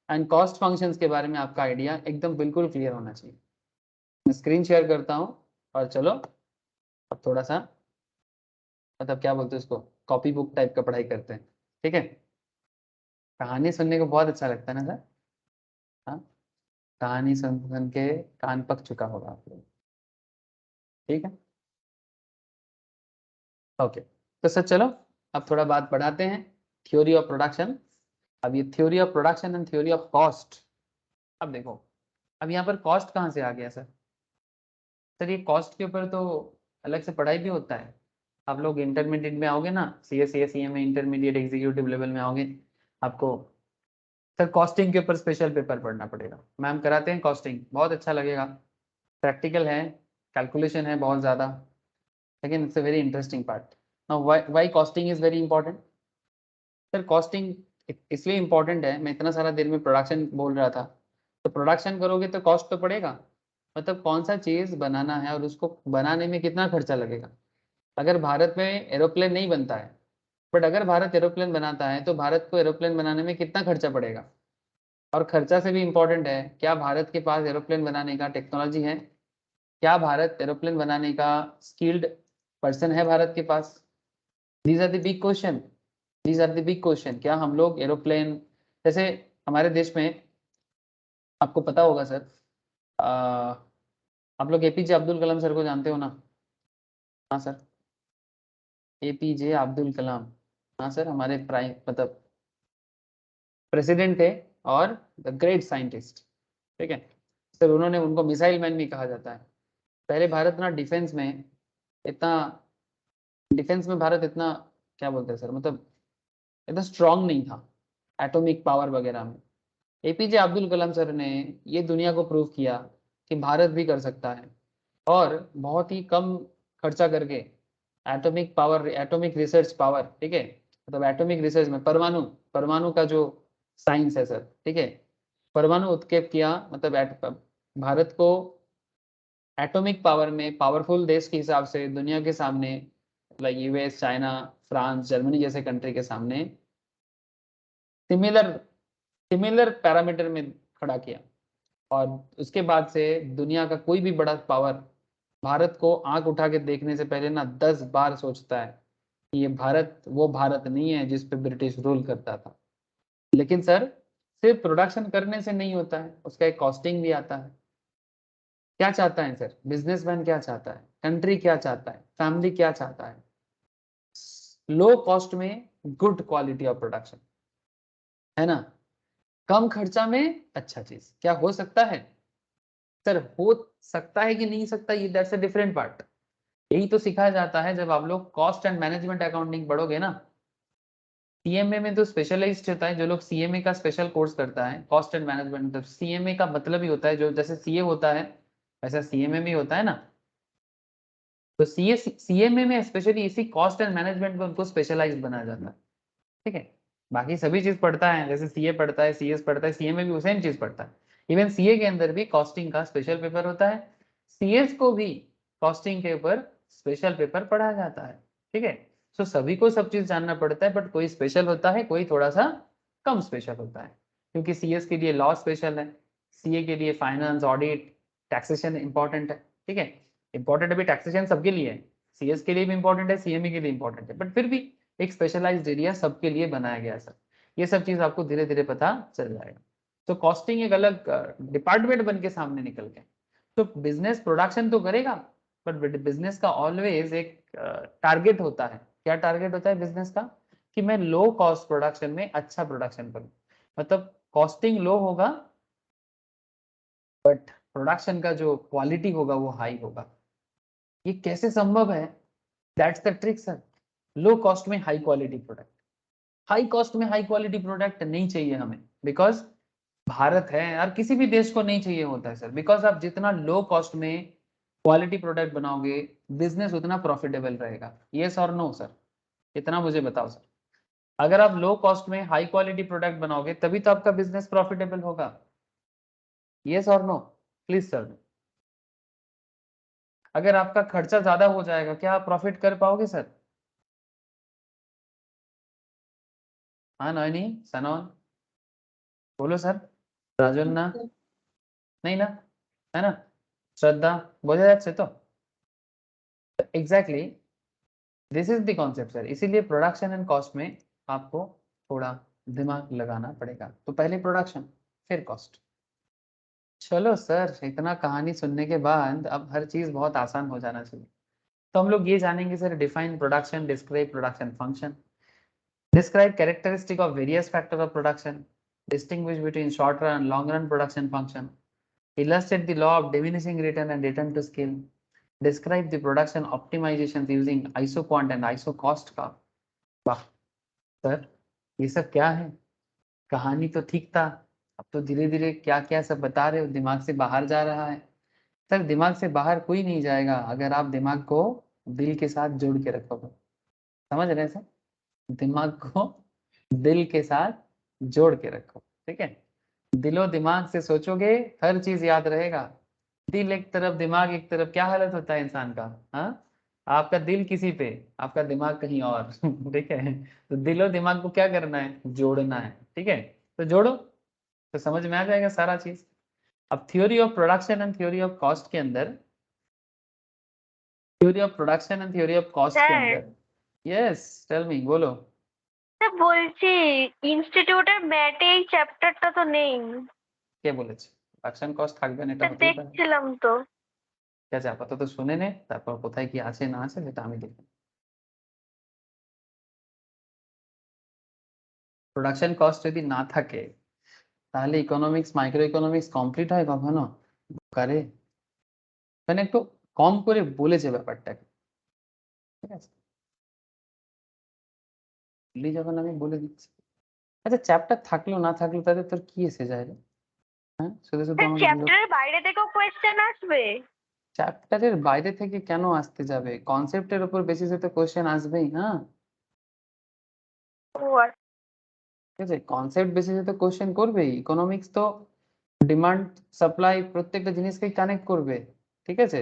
Speaker 1: एंड कॉस्ट फंक्शंस के बारे में आपका आइडिया एकदम बिल्कुल क्लियर होना चाहिए। मैं स्क्रीन शेयर करता हूँ, और चलो अब थोड़ा सा, मतलब क्या बोलते हैं उसको, कॉपी बुक टाइप का पढ़ाई करते हैं। ठीक है, कहानी सुनने को बहुत अच्छा लगता है ना सर? हाँ, कहानी सुन सुन के कान पक चुका होगा आप लोग। ठीक है, ओके। तो सर चलो अब थोड़ा बात बढ़ाते हैं, थ्योरी ऑफ प्रोडक्शन। अब ये theory of production and theory of cost. अब देखो, अब यहाँ पर कॉस्ट कहाँ से आ गया सर? सर ये कॉस्ट के ऊपर तो अलग से पढ़ाई भी होता है। आप लोग इंटरमीडिएट में आओगे ना, C S C S C में इंटरमीडिएट एग्जीक्यूटिव लेवल में आओगे, आपको सर कॉस्टिंग के ऊपर स्पेशल पेपर पढ़ना पड़ेगा। मैम कराते हैं कॉस्टिंग, बहुत अच्छा लगेगा। प्रैक्टिकल है, कैलकुलेशन है बहुत ज़्यादा, लेकिन it's a very interesting part. Now why costing is very important? Sir costing इसलिए इंपॉर्टेंट है, मैं इतना सारा देर में प्रोडक्शन बोल रहा था, तो प्रोडक्शन करोगे तो कॉस्ट तो पड़ेगा। मतलब कौन सा चीज़ बनाना है और उसको बनाने में कितना खर्चा लगेगा। अगर भारत में एरोप्लेन नहीं बनता है, बट अगर भारत एरोप्लेन बनाता है तो भारत को एरोप्लेन बनाने में कितना खर्चा पड़ेगा। और खर्चा से भी इम्पोर्टेंट है, क्या भारत के पास एरोप्लेन बनाने का टेक्नोलॉजी है? क्या भारत एरोप्लेन बनाने का स्किल्ड पर्सन है भारत के पास? These are the big question, these are the big question. क्या हम लोग एरोप्लेन, जैसे हमारे देश में, आपको पता होगा सर, आप लोग एपीजे अब्दुल कलाम सर को जानते हो ना? हाँ सर, एपीजे अब्दुल कलाम। हाँ सर, हमारे प्राइम मतलब प्रेसिडेंट थे और द ग्रेट साइंटिस्ट। ठीक है सर, उन्होंने, उनको मिसाइल मैन भी कहा जाता है। पहले भारत ना डिफेंस में इतना, डिफेंस में भारत इतना, क्या बोलते हैं सर, मतलब इतना स्ट्रांग नहीं था एटॉमिक पावर वगैरह में। एपीजे अब्दुल कलाम सर ने ये दुनिया को प्रूव किया कि भारत भी कर सकता है, और बहुत ही कम खर्चा करके atomic power, atomic research power, ठीक है, मतलब एटॉमिक रिसर्च में परमाणु, परमाणु का जो साइंस है सर, ठीक है, परमाणु उत्क्षेप किया, मतलब भारत को एटॉमिक पावर में पावरफुल देश के हिसाब से दुनिया के सामने, like US, China, France, Germany जैसे कंट्री के सामने सिमिलर सिमिलर पैरामीटर में खड़ा किया। और उसके बाद से दुनिया का कोई भी बड़ा पावर भारत को आंख उठा के देखने से पहले ना 10 बार सोचता है कि ये भारत वो भारत नहीं है जिस पे ब्रिटिश रूल करता था। लेकिन सर सिर्फ प्रोडक्शन करने से नहीं होता है, उसका एक कॉस्टिंग भी आता है। क्या चाहता है सर बिजनेसमैन, क्या चाहता है कंट्री, क्या चाहता है फैमिली, क्या चाहता है? लो कॉस्ट में गुड क्वालिटी ऑफ प्रोडक्शन, है ना? कम खर्चा में अच्छा चीज। क्या हो सकता है सर? हो सकता है कि नहीं सकता, ये दैट्स अ डिफरेंट पार्ट। यही तो सिखाया जाता है जब आप लोग कॉस्ट एंड मैनेजमेंट अकाउंटिंग पढ़ोगे ना। सीएमए में तो स्पेशलाइज्ड होता है, जो लोग सीएमए का स्पेशल कोर्स करता है कॉस्ट एंड मैनेजमेंट, तो सीएमए का मतलब ही होता है जो जैसे सीए होता है वैसा सीएमए भी होता है ना। तो सीएमए में स्पेशली इसी कॉस्ट एंड मैनेजमेंट में उनको स्पेशलाइज बनाया जाता है। ठीक है, बाकी सभी चीज पढ़ता है, जैसे सीए पढ़ता है, सीएस पढ़ता है, सीएमए भी सेम चीज पढ़ता है। इवन सीए के अंदर भी कॉस्टिंग का स्पेशल पेपर होता है, सीएस को भी कॉस्टिंग के ऊपर स्पेशल पेपर पढ़ाया जाता है। ठीक है, सो सभी को सब चीज जानना पड़ता है, बट कोई स्पेशल होता है, कोई थोड़ा सा कम स्पेशल होता है। क्योंकि सीएस के लिए लॉ स्पेशल है, सीए के लिए फाइनेंस, ऑडिट, टैक्सेशन इंपॉर्टेंट है। ठीक है, इंपॉर्टेंट अभी टैक्सेशन सबके लिए है, सीएस के लिए भी इंपॉर्टेंट है, सीएमए के लिए इंपॉर्टेंट है, बट फिर भी एक स्पेशलाइज्ड एरिया सबके लिए बनाया गया सर। ये सब चीज आपको धीरे धीरे पता चल जाएगा। तो कॉस्टिंग एक अलग डिपार्टमेंट बन के सामने निकल गया। तो बिजनेस प्रोडक्शन तो करेगा, बट बिजनेस का ऑलवेज एक टारगेट होता है। क्या टारगेट होता है बिजनेस का? कि मैं लो कॉस्ट प्रोडक्शन में अच्छा प्रोडक्शन करूं। मतलब कॉस्टिंग लो होगा बट प्रोडक्शन का जो क्वालिटी होगा वो हाई होगा। ये कैसे संभव है? That's the trick sir. Low cost में high quality product, high cost में हाई क्वालिटी प्रोडक्ट नहीं चाहिए हमें, बिकॉज भारत है यार, किसी भी देश को नहीं चाहिए होता है सर। बिकॉज आप जितना लो कॉस्ट में क्वालिटी प्रोडक्ट बनाओगे बिजनेस उतना प्रॉफिटेबल रहेगा। यस और नो सर? इतना मुझे बताओ सर। अगर आप लो कॉस्ट में हाई क्वालिटी प्रोडक्ट बनाओगे तभी तो आपका बिजनेस प्रॉफिटेबल होगा। यस और नो? Please sir. अगर आपका खर्चा ज्यादा हो जाएगा क्या आप प्रॉफिट कर पाओगे सर? हाँ नॉनी, सनोन, बोलो सर। राजन ना? नहीं ना, है ना? श्रद्धा, बोझा যাচ্ছে तो? Exactly, this is the concept sir. इसीलिए प्रोडक्शन एंड कॉस्ट में आपको थोड़ा दिमाग लगाना पड़ेगा। तो पहले प्रोडक्शन फिर कॉस्ट। चलो सर, इतना कहानी सुनने के बाद अब हर चीज बहुत आसान हो जाना चाहिए। तो हम लोग ये जानेंगे sir, define production, describe production function, describe characteristic of various factors of production, distinguish between short run and long run production function, illustrate the law of diminishing return and return to scale, describe the production optimizations using isoquant and isocost का। वाह sir, ये सब क्या है? कहानी तो ठीक था, अब तो धीरे धीरे क्या क्या सब बता रहे हो दिमाग से बाहर जा रहा है। सर दिमाग से बाहर कोई नहीं जाएगा अगर आप दिमाग को दिल के साथ जोड़ के रखोगे। समझ रहे हैं सर? दिमाग को दिल के साथ जोड़ के रखो। ठीक है, दिलो दिमाग से सोचोगे हर चीज याद रहेगा। दिल एक तरफ दिमाग एक तरफ, क्या हालत होता है इंसान का? हाँ, आपका दिल किसी पे, आपका दिमाग कहीं और। ठीक है, तो दिलो दिमाग को क्या करना है? जोड़ना है। ठीक है, तो जोड़ो तो समझ में आ जाएगा सारा चीज। अब theory of production and theory of cost के अंदर, theory of production and theory of cost के
Speaker 2: স্যার
Speaker 1: अंदर, यस टेल मी, बोलो।
Speaker 2: স্যার বলছি ইনস্টিটিউটের ম্যাটে এই চ্যাপ্টারটা তো নেই।
Speaker 1: কে বলেছে প্রোডাকশন কস্ট থাকবে না? এটা
Speaker 2: স্যার
Speaker 1: হতেই পারে।
Speaker 2: দেখছিলাম তো।
Speaker 1: ঠিক আছে, আপাতত শুনে নে, তারপর কোথায় কি আছে না আছে সেটা আমি দেখব। প্রোডাকশন কস্ট যদি না থাকে তাহলে ইকোনমিক্স, মাইক্রো ইকোনমিক্স কমপ্লিট হয় কখনো? করে? মানে একটু কম করে বলেছে ব্যাপারটাকে। ঠিক আছে, বলি যখন আমি বলে দিচ্ছি। আচ্ছা চ্যাপ্টার থাকলো না থাকলো তাতে তোর কি এসে যায় রে? হ্যাঁ, শুধু শুধু
Speaker 2: স্যার
Speaker 1: আমাকে
Speaker 2: চ্যাপ্টারের বাইরে থেকেও কোয়েশ্চেন আসবে?
Speaker 1: চ্যাপ্টারের বাইরে থেকে কেন আসতে যাবে? কনসেপ্টের উপর বেসিসে তো কোশ্চেন আসবেই না।
Speaker 2: ও আচ্ছা।
Speaker 1: ঠিক আছে, কনসেপ্ট বেসিসে তো কোশ্চেন করবেই। ইকোনমিক্স তো ডিমান্ড সাপ্লাই প্রত্যেকটা জিনিসকেই কানেক্ট করবে। ঠিক আছে,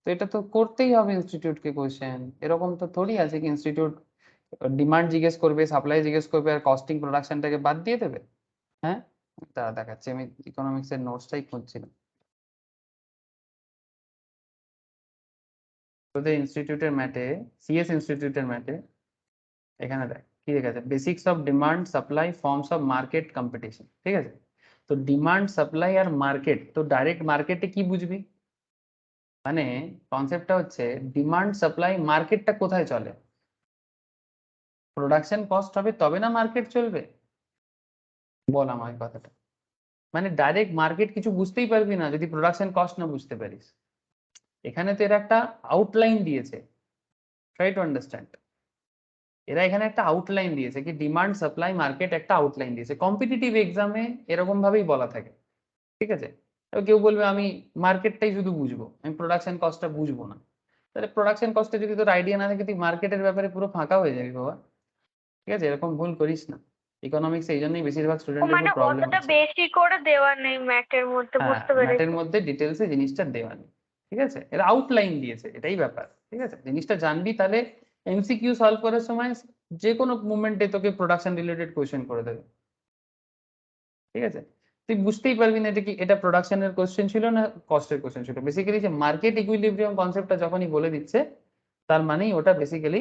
Speaker 1: তো এটা তো করতেই হবে ইনস্টিটিউটকে কোশ্চেন। এরকম তো থোড়ি আছে কি ইনস্টিটিউট ডিমান্ড জিজ্ঞেস করবে, সাপ্লাই জিজ্ঞেস করবে আর কস্টিং প্রোডাকশনটাকে বাদ দিয়ে দেবে? হ্যাঁ, তারা দেখাচ্ছে, আমি ইকোনমিক্স এর নোটসটাই খুঁজছিলাম। তোদের ইনস্টিটিউটের ম্যাটে, সিএস ইনস্টিটিউটের ম্যাটে এখানে দেখ কি লেখা আছে, basics of demand supply forms of market competition, ঠিক আছে? তো ডিমান্ড সাপ্লাই আর মার্কেট, তো ডাইরেক্ট মার্কেটে কি বুঝবি, মানে কনসেপ্টটা হচ্ছে ডিমান্ড সাপ্লাই, মার্কেটটা কোথায় চলে? প্রোডাকশন কস্ট হবে তবে না মার্কেট চলবে? বল আমার কথাটা, মানে ডাইরেক্ট মার্কেট কিছু বুঝতেই পারবি না যদি প্রোডাকশন কস্ট না বুঝতে পারিস। এখানে তো এর একটা আউটলাইন দিয়েছে, ট্রাই টু আন্ডারস্ট্যান্ড। এরা এখানে একটা আউটলাইন দিয়েছে কি ডিমান্ড সাপ্লাই মার্কেট, একটা আউটলাইন দিয়েছে। কম্পিটিটিভ এক্সামে এরকম ভাবেই বলা থাকে, ঠিক আছে? এবার কেউ বলবে আমি মার্কেটটাই শুধু বুঝবো, আমি প্রোডাকশন কস্টটা বুঝবো না। তাহলে প্রোডাকশন কস্টে যদি তোর আইডিয়া না থাকে তুই মার্কেটের ব্যাপারে পুরো ফাঁকা হয়ে যাবি বাবা, ঠিক আছে? এরকম ভুল করিস না। ইকোনমিক্স এই জন্যই বেশিরভাগ
Speaker 2: ও
Speaker 1: স্টুডেন্টের
Speaker 2: মানে
Speaker 1: খুব প্রবলেম
Speaker 2: অতটা
Speaker 1: হচ্ছে।
Speaker 2: বেশি করে দেওয়া নেই ম্যাথের মধ্যে,
Speaker 1: হ্যাঁ,
Speaker 2: বুঝতে
Speaker 1: ম্যাটের
Speaker 2: পেরেছি।
Speaker 1: মধ্যে ডিটেলসে জিনিসটা দেওয়া নেই, ঠিক আছে? এরা আউটলাইন দিয়েছে, এটাই ব্যাপার, ঠিক আছে? জিনিসটা জানবি তাহলে এমসিকিউ সলভ করার সময় যে কোনো মুভমেন্টে তোকে প্রোডাকশন রিলেটেড কোশ্চেন করে দেবে, ঠিক আছে? তুই বুঝতেই পারবি না এটা কি, এটা প্রোডাকশনের কোশ্চেন ছিল না কস্টের কোশ্চেন ছিল। বেসিক্যালি যে মার্কেট ইকুইলিব্রিয়াম কনসেপ্টটা যখনই বলে দিচ্ছে, তার মানেই ওটা বেসিক্যালি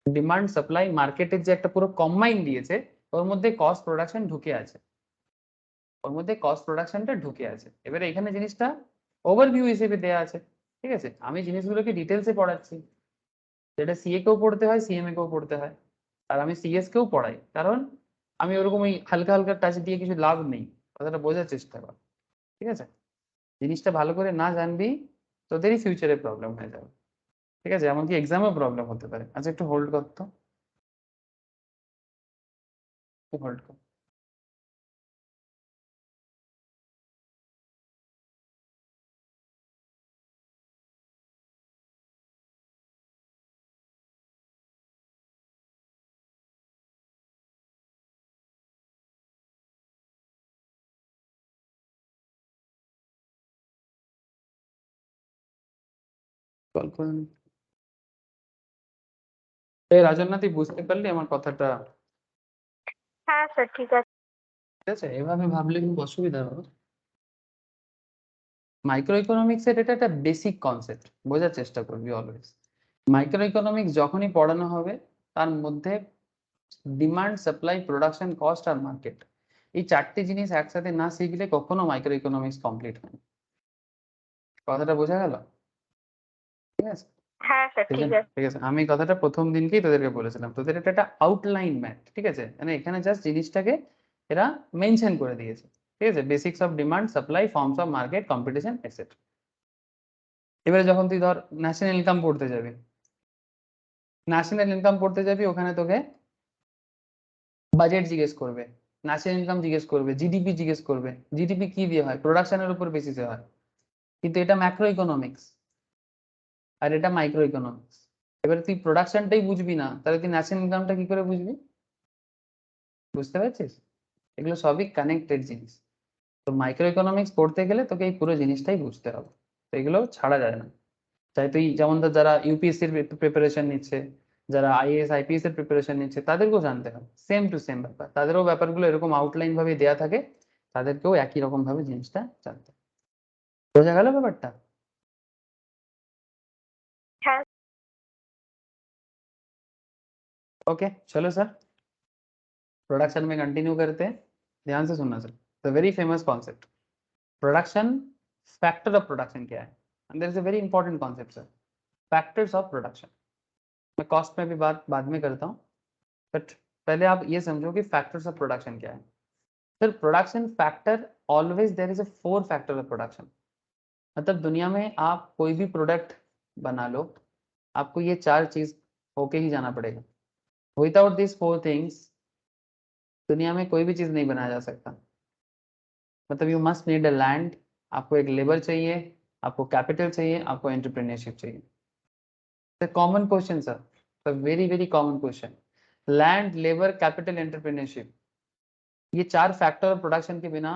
Speaker 1: ডিমান্ড সাপ্লাই মার্কেটের যে একটা পুরো কম্বাইন দিয়েছে, ওর মধ্যে কস্ট প্রোডাকশন ঢুকে আছে, ওর মধ্যে কস্ট প্রোডাকশনটা ঢুকে আছে। এবারে এখানে জিনিসটা ওভারভিউ হিসেবে দেয়া আছে, ঠিক আছে? আমি জিনিসগুলোকে ডিটেলসে পড়াচ্ছি, যেটা সিএ কেও পড়তে হয়, সিএমএ কেও পড়তে হয়। আর আমি সিএস কেও পড়াই, কারণ আমি ওরকম ওই হালকা হালকা টাচ দিয়ে কিছু লাভ নেই, কথাটা বোঝার চেষ্টা কর, ঠিক আছে? জিনিসটা ভালো করে না জানবি, তোদেরই ফিউচারে প্রবলেম হয়ে যাবে, ঠিক আছে? এমনকি এক্সামেও প্রবলেম হতে পারে। আচ্ছা একটু হোল্ড কর তো, একটু হোল্ড কর। কল করে নি। এই রাজন্না, তুই বুঝতে পারলি আমার কথাটা?
Speaker 2: হ্যাঁ স্যার, ঠিক আছে।
Speaker 1: ঠিক আছে, এভাবে ভাবলে খুব অসুবিধা হবে। মাইক্রো ইকোনমিক্স এর এটা একটা বেসিক কনসেপ্ট, বোঝার চেষ্টা করবি অলওয়েজ। মাইক্রো ইকোনমিক্স যখনই পড়ানো হবে, তার মধ্যে ডিমান্ড সাপ্লাই প্রোডাকশন কস্ট আর মার্কেট, এই চারটে জিনিস একসাথে না শিখলে কখনো মাইক্রো ইকোনমিক্স কমপ্লিট হয় না। কথাটা বোঝা গেল? ঠিক আছে,
Speaker 2: হ্যাঁ স্যার,
Speaker 1: সেই
Speaker 2: ঠিক
Speaker 1: জন্য
Speaker 2: আছে।
Speaker 1: ঠিক আছে, আমি কথাটা প্রথম দিনকেই তোদেরকে বলেছিলাম, তোদের এটা একটা আউটলাইন ম্যাথ, ঠিক আছে? মানে এখানে জাস্ট জিনিসটাকে এরা মেনশন করে দিয়েছে, ঠিক আছে? Basics of demand supply forms of market competition etcetera. এবারে যখন তুই ধর ন্যাশনাল ইনকাম পড়তে যাবি, ন্যাশনাল ইনকাম পড়তে যাবি, ওখানে তোকে বাজেট জিজ্ঞেস করবে, ন্যাশনাল ইনকাম জিজ্ঞেস করবে, জিডিপি জিজ্ঞেস করবে। জিডিপি কি দিয়ে হয়? প্রোডাকশনের উপর বেসিসে হয়, কিন্তু এটা ম্যাক্রো ইকোনমিক্স আর এটা মাইক্রো ইকোনমিক্স। এবারে তুই প্রোডাকশনটাই বুঝবি না, তাহলে তুই ন্যাশনাল ইনকামটা কি করে বুঝবি? বুঝতে পারছিস? এগুলো সবই কানেক্টেড জিনিস। তো মাইক্রো ইকোনমিক্স পড়তে গেলে তোকে এই পুরো জিনিসটাই বুঝতে হবে, তো এগুলো ছাড়া যায় না। চাই তুই যেমন ধর যারা ইউপিএসসির প্রিপারেশন নিচ্ছে, যারা আইএএস আইপিএস এর প্রিপারেশন নিচ্ছে, তাদেরকেও জানতে হবে সেম টু সেম ব্যাপার, তাদেরও ব্যাপারগুলো এরকম আউটলাইন ভাবে দেয়া থাকে, তাদেরকেও একই রকম ভাবে জিনিসটা জানতে হবে। বোঝা গেল ব্যাপারটা?
Speaker 2: হ্যাঁ।
Speaker 1: ओके चलो सर, प्रोडक्शन में कंटिन्यू करते हैं। ध्यान से सुनना sir, the very famous concept production, factor of production क्या है? And there is a very important concept sir, factors of production. मैं कॉस्ट में भी बात बाद में करता हूँ, बट पहले आप ये समझो कि फैक्टर्स ऑफ प्रोडक्शन क्या है। Sir production factor, always there is a 4 factor of production. मतलब दुनिया में आप कोई भी प्रोडक्ट बना लो, आपको ये 4 चीज होके ही जाना पड़ेगा। विदाउट दिस 4 थिंग्स दुनिया में कोई भी चीज नहीं बनाया जा सकता। मतलब you must need a land, आपको एक लेबर चाहिए, आपको कैपिटल चाहिए, आपको एंटरप्रेन्योरशिप चाहिए। The common question sir, the very very common question, land labour capital entrepreneurship, ये 4 फैक्टर ऑफ प्रोडक्शन के बिना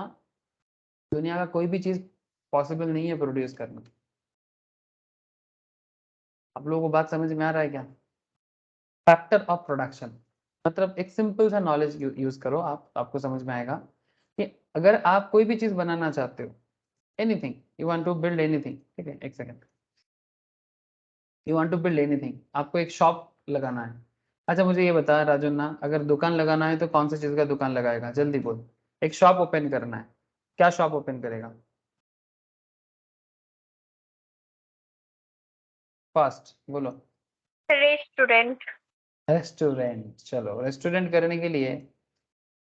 Speaker 1: दुनिया का कोई भी चीज पॉसिबल नहीं है प्रोड्यूस करना। आप लोगों को बात समझ में आ रहा है क्या? फैक्टर ऑफ प्रोडक्शन मतलब एक सिंपल सा नॉलेज यूज करो आप, आपको समझ में आएगा कि अगर आप कोई भी चीज बनाना चाहते हो, anything you want to build anything, ठीक है? एक second, you want to build anything, आपको एक शॉप लगाना है। अच्छा मुझे ये बता राजुन्ना, अगर दुकान लगाना है तो कौन सी चीज का दुकान लगाएगा, जल्दी बोल। एक शॉप ओपन करना है, क्या शॉप ओपन करेगा? फास्ट बोलो।
Speaker 2: रेस्टोरेंट।
Speaker 1: रेस्टोरेंट, चलो रेस्टोरेंट करने के लिए,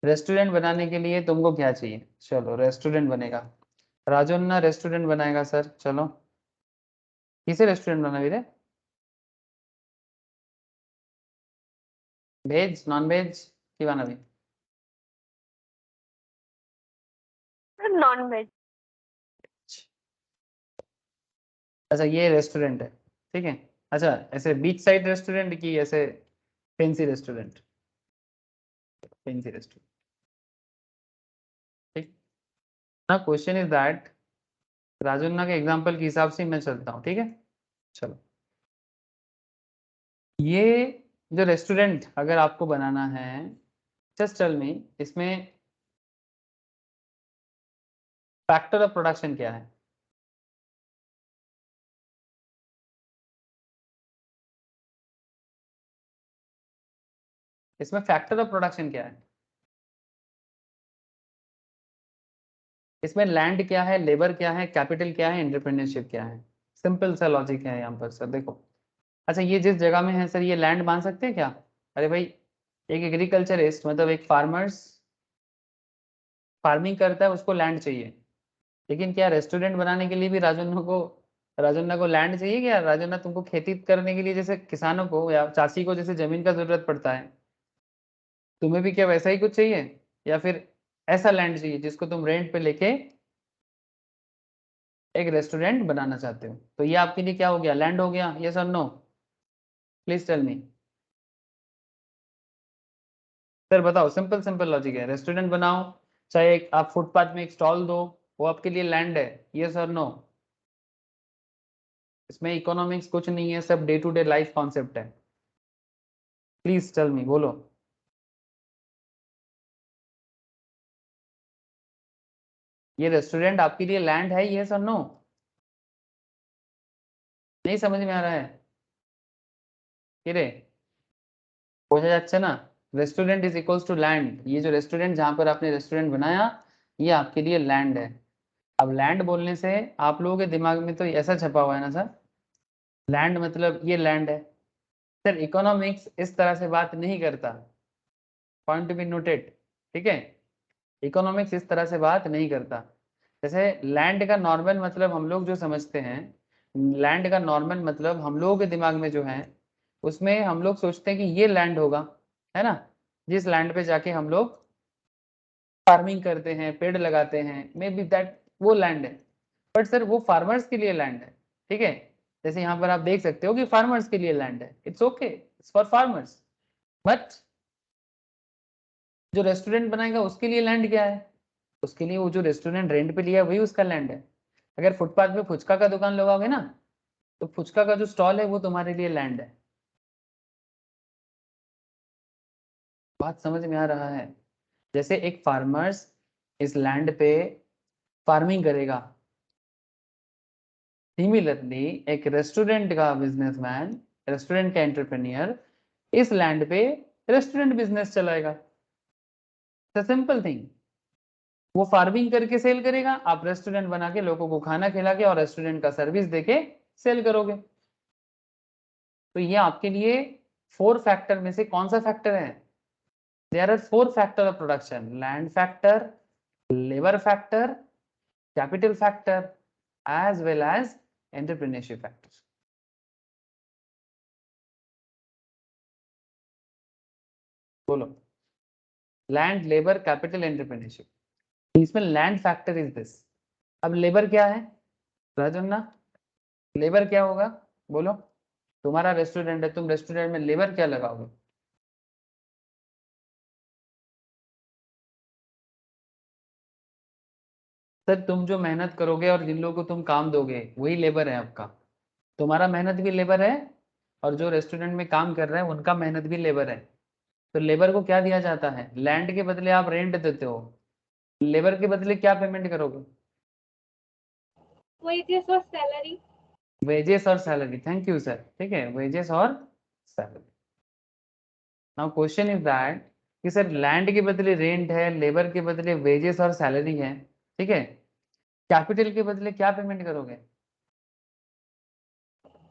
Speaker 1: रेस्टोरेंट बनाने के लिए तुमको क्या चाहिए? चलो रेस्टोरेंट बनेगा, राजुन्ना रेस्टोरेंट बनाएगा सर, चलो किसे रेस्टोरेंट बनाना वीरे? वेज नॉन वेज की बनाबी?
Speaker 2: Non veg.
Speaker 1: अच्छा ये रेस्टोरेंट है, ठीक है। अच्छा ऐसे बीच साइड रेस्टोरेंट की ऐसे फैंसी रेस्टोरेंट? फैंसी रेस्टोरेंट, ठीक ना। क्वेश्चन इज दैट, राजुन्ना के एग्जांपल के हिसाब से मैं चलता हूँ, ठीक है। चलो ये जो रेस्टोरेंट अगर आपको बनाना है, जस्ट टेल मी इसमें फैक्टर ऑफ प्रोडक्शन क्या है? इसमें फैक्टर ऑफ प्रोडक्शन क्या है? इसमें लैंड क्या है, लेबर क्या है, कैपिटल क्या है, एंटरप्रेन्योरशिप क्या है? सिंपल सा लॉजिक है यहाँ पर सर, देखो। अच्छा ये जिस जगह में है सर, ये लैंड मान सकते हैं क्या? अरे भाई एक एग्रीकल्चरिस्ट मतलब एक फार्मर्स फार्मिंग करता है, उसको लैंड चाहिए। लेकिन क्या रेस्टोरेंट बनाने के लिए भी राजन्ना को लैंड चाहिए क्या? राजन्ना तुमको खेती करने के लिए जैसे किसानों को या चाषी को जैसे जमीन का जरूरत पड़ता है, तुम्हें भी क्या वैसा ही कुछ चाहिए? या फिर ऐसा लैंड चाहिए जिसको तुम रेंट पे लेके एक रेस्टोरेंट बनाना चाहते हो? तो ये आपके लिए क्या हो गया, लैंड हो गया, यस और no? Please tell me sir, बताओ। सिंपल सिंपल लॉजिक है, रेस्टोरेंट बनाओ चाहे आप फुटपाथ में एक स्टॉल दो, वो आपके लिए लैंड है, यस और नो? इसमें इकोनॉमिक्स कुछ नहीं है, सब day to day life concept है। प्लीज टेल मी, बोलो। ये रेस्टोरेंट आपके लिए लैंड है, यस और नो? नहीं समझ में आ रहा है कि रे? বোঝা যাচ্ছে না? Restaurant is equals to land. ये जो रेस्टोरेंट जहां पर आपने रेस्टोरेंट बनाया, ये आपके लिए लैंड है। अब लैंड बोलने से आप लोगों के दिमाग में तो ऐसा छपा हुआ है ना सर, लैंड मतलब ये लैंड है। सर इकोनॉमिक्स इस तरह से बात नहीं करता, पॉइंट टू बी नोटेड, ठीक है। इकोनॉमिक्स इस तरह से बात नहीं करता। जैसे लैंड का नॉर्मल मतलब हम लोग जो समझते हैं, लैंड का नॉर्मल मतलब हम लोगों के दिमाग में जो है, उसमें हम लोग सोचते हैं कि ये लैंड होगा, है ना, जिस लैंड पे जाके हम लोग फार्मिंग करते हैं, पेड़ लगाते हैं, मे बी दैट वो लैंड है। बट सर वो फार्मर्स के लिए लैंड है, ठीक है। जैसे यहाँ पर आप देख सकते हो कि फार्मर्स के लिए लैंड है, it's okay, it's for farmers. But जो रेस्टोरेंट बनाएगा उसके लिए लैंड क्या है? उसके लिए वो जो रेस्टोरेंट रेंट पे लिया है वही उसका लैंड है। अगर फुटपाथ पे फुचका का दुकान लगाओगे ना, तो फुचका का जो स्टॉल है वो तुम्हारे लिए लैंड है। बात समझ में आ रहा है? जैसे एक फार्मर्स इस लैंड पे फार्मिंग करेगा, सिमिलरली एक रेस्टोरेंट का बिजनेसमैन, रेस्टोरेंट का एंटरप्रेन्योर इस लैंड पे रेस्टोरेंट बिजनेस चलाएगा। सिंपल थिंग, वो फार्मिंग करके सेल करेगा, आप रेस्टोरेंट बना के लोगों को खाना खिला के और रेस्टोरेंट का सर्विस देके सेल करोगे। तो ये आपके लिए फोर फैक्टर में से कौन सा फैक्टर है? There are four factor of production, land factor, labour factor, capital factor, as well as entrepreneurship factor. बोलो। Land, labour, capital, entrepreneurship. इसमें लैंड फैक्टर इज दिस। अब लेबर क्या है राजन्ना? लेबर क्या होगा, बोलो। तुम्हारा रेस्टोरेंट है, तुम रेस्टोरेंट में लेबर क्या लगाओगे? सर तुम जो मेहनत करोगे और जिन लोगों को तुम काम दोगे वही लेबर है आपका। तुम्हारा मेहनत भी लेबर है, और जो रेस्टोरेंट में काम कर रहे हैं उनका मेहनत भी लेबर है। तो लेबर को क्या दिया जाता है? लैंड के बदले आप रेंट देते हो, लेबर के बदले क्या पेमेंट करोगे?
Speaker 2: वही थी सर, सैलरी।
Speaker 1: वेजेस और सैलरी, थैंक यू सर, ठीक है, वेजेस और salary. Now question is that कि सर लैंड के बदले रेंट है, लेबर के बदले वेजेस और सैलरी है, ठीक है, कैपिटल के बदले क्या पेमेंट करोगे?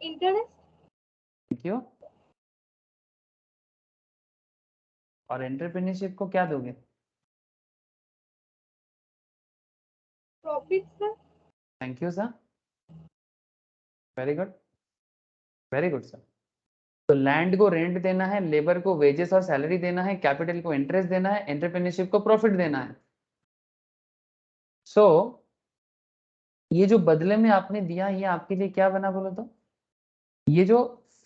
Speaker 2: इंटरेस्ट।
Speaker 1: Thank you. और एंटरप्रेन्योरशिप को क्या दोगे?
Speaker 2: Profit sir.
Speaker 1: Thank you sir, very good, very good sir. तो लैंड को रेंट देना है, लेबर को वेजेस और सैलरी देना है, कैपिटल को इंटरेस्ट देना है, एंटरप्रेन्योरशिप को प्रॉफिट देना है। सो ये जो बदले में आपने दिया, ये आपके लिए क्या बना बोलो तो? ये जो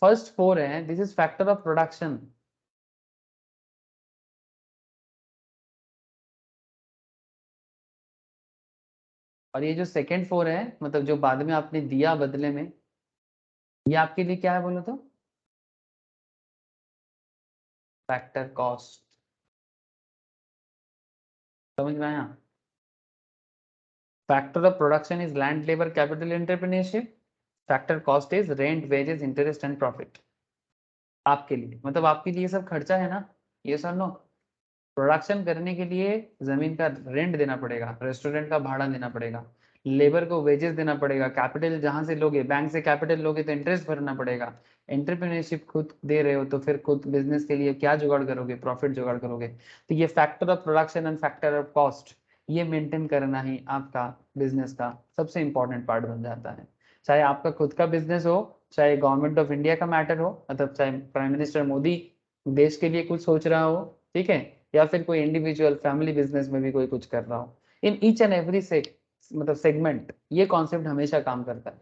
Speaker 1: फर्स्ट फोर है, this is factor of production. और ये जो सेकेंड फोर है, मतलब जो बाद में आपने दिया बदले में, ये आपके लिए क्या है बोलो तो? Factor cost. समझ में आया? Factor of production is land, labour, capital, entrepreneurship. Factor cost is rent, wages, interest and profit. आपके लिए मतलब आपके लिए सब खर्चा है ना, ये सर नो। प्रोडक्शन करने के लिए जमीन का रेंट देना पड़ेगा, रेस्टोरेंट का भाड़ा देना पड़ेगा, लेबर को वेजेस देना पड़ेगा, कैपिटल जहां से लोगे, बैंक से कैपिटल लोगे तो इंटरेस्ट भरना पड़ेगा। एंटरप्रेन्योरशिप खुद दे रहे हो तो फिर खुद बिजनेस के लिए क्या जुगाड़ करोगे? प्रॉफिट जुगाड़ करोगे। तो ये factor of production and factor of cost, ये मेंटेन करना ही आपका बिजनेस का सबसे इंपॉर्टेंट पार्ट बन जाता है। चाहे आपका खुद का बिजनेस हो, चाहे गवर्नमेंट ऑफ इंडिया का मैटर हो, मतलब चाहे प्राइम मिनिस्टर मोदी देश के लिए कुछ सोच रहा हो, ठीक है, या फिर कोई इंडिविजुअल फैमिली बिजनेस में भी कोई कुछ कर रहा हो, इन ईच एंड एवरी मतलब सेगमेंट ये कॉन्सेप्ट हमेशा काम करता है।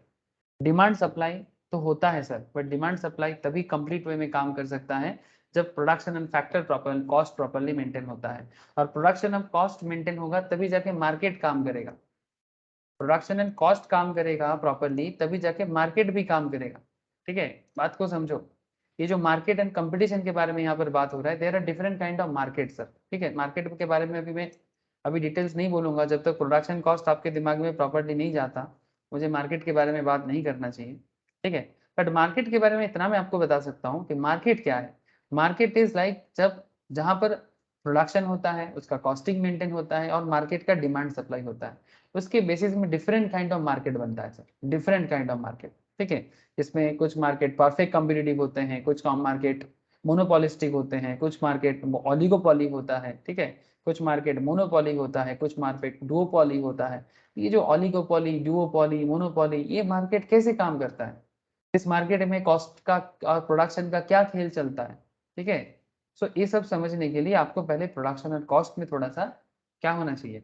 Speaker 1: डिमांड सप्लाई तो होता है सर, बट डिमांड सप्लाई तभी कंप्लीट वे में काम कर सकता है जब production and factor proper cost properly maintain होता है। और प्रोडक्शन एंड कॉस्ट मेंटेन होगा तभी जाके मार्केट काम करेगा। प्रोडक्शन एंड कॉस्ट काम करेगा प्रॉपरली तभी जाके मार्केट भी काम करेगा। ठीक है, बात को समझो। ये जो मार्केट एंड कंपटीशन के बारे में यहाँ पर बात हो रहा है, there are different kind of market sir. ठीक है, मार्केट के बारे में अभी मैं डिटेल्स नहीं बोलूंगा जब तक प्रोडक्शन कॉस्ट आपके दिमाग में प्रॉपरली नहीं जाता। मुझे मार्केट के बारे में बात नहीं करना चाहिए, ठीक है। बट मार्केट के बारे में इतना मैं आपको बता सकता हूँ कि मार्केट क्या है। मार्केट इज लाइक जब जहाँ पर प्रोडक्शन होता है, उसका कॉस्टिंग मेंटेन होता है और मार्केट का डिमांड सप्लाई होता है, उसके बेसिस में डिफरेंट काइंड ऑफ मार्केट बनता है sir, different kind of market. ठीक है, इसमें कुछ मार्केट परफेक्ट कॉम्पिटिटिव होते हैं, कुछ मार्केट मोनोपोलिस्टिक होते हैं, कुछ मार्केट ऑलिगोपोली होता है, ठीक है, कुछ मार्केट मोनोपोली होता है, कुछ मार्केट डुओपोली होता है। ये जो ऑलिगोपोली, डुओपोली, मोनोपोली, ये मार्केट कैसे काम करता है, इस मार्केट में कॉस्ट का और प्रोडक्शन का क्या खेल चलता है, ठीक है। सो ये सब समझने के लिए आपको पहले प्रोडक्शन और कॉस्ट में थोड़ा सा क्या होना चाहिए,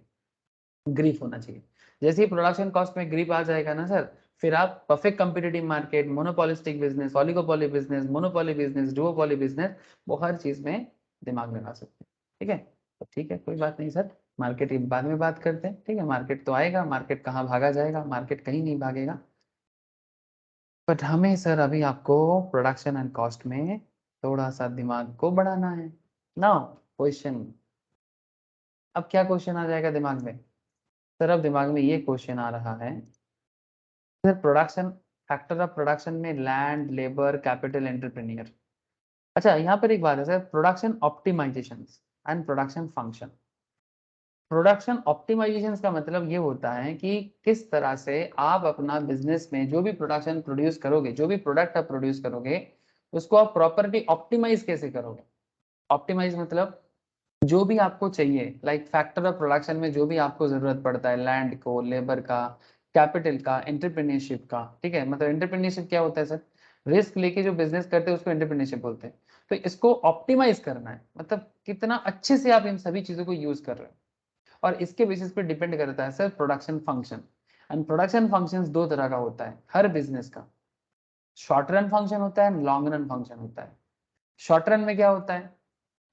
Speaker 1: ग्रीप होना चाहिए। जैसे ही प्रोडक्शन कॉस्ट में ग्रीप आ जाएगा ना सर, फिर आप perfect competitive market, monopolistic business, oligopoly business, monopoly business, duopoly business, वो हर चीज में दिमाग लगा सकते हैं। ठीक है, तो ठीक है, कोई बात नहीं सर, मार्केट की बाद में बात करते हैं। ठीक है, मार्केट तो आएगा, मार्केट कहाँ भागा जाएगा, मार्केट कहीं नहीं भागेगा। बट हमें सर अभी आपको प्रोडक्शन एंड कॉस्ट में थोड़ा सा दिमाग को बढ़ाना है। नाउ क्वेश्चन, अब क्या क्वेश्चन आ जाएगा दिमाग में? सर अब दिमाग में ये क्वेश्चन आ रहा है, sir production, factor of production में लैंड, लेबर, कैपिटल, एंटरप्रेन्योर। अच्छा, यहाँ पर एक बात है sir, production optimisation and production function. Production optimisation का मतलब ये होता है कि किस तरह से आप अपना बिजनेस में जो भी प्रोडक्शन प्रोड्यूस करोगे, जो भी प्रोडक्ट आप प्रोड्यूस करोगे, उसको आप प्रॉपर्ली ऑप्टिमाइज कैसे करोगे। ऑप्टिमाइज मतलब जो भी आपको चाहिए, लाइक फैक्टर ऑफ प्रोडक्शन में जो भी आपको जरूरत पड़ता है, लैंड को, लेबर का, कैपिटल का, एंटरप्रेन्योरशिप का, ठीक है, मतलब एंटरप्रेन्योरशिप क्या होता है सर, रिस्क लेके जो बिजनेस करते हैं उसको एंटरप्रेन्योरशिप बोलते हैं। तो इसको ऑप्टिमाइज करना है, मतलब कितना अच्छे से आप इन सभी चीजों को यूज कर रहे हो, और इसके बेसिस पे डिपेंड करता है sir production function. And production function दो तरह का होता है हर बिजनेस का, शॉर्ट रन फंक्शन होता है, लॉन्ग रन फंक्शन होता है। शॉर्ट रन में क्या होता है,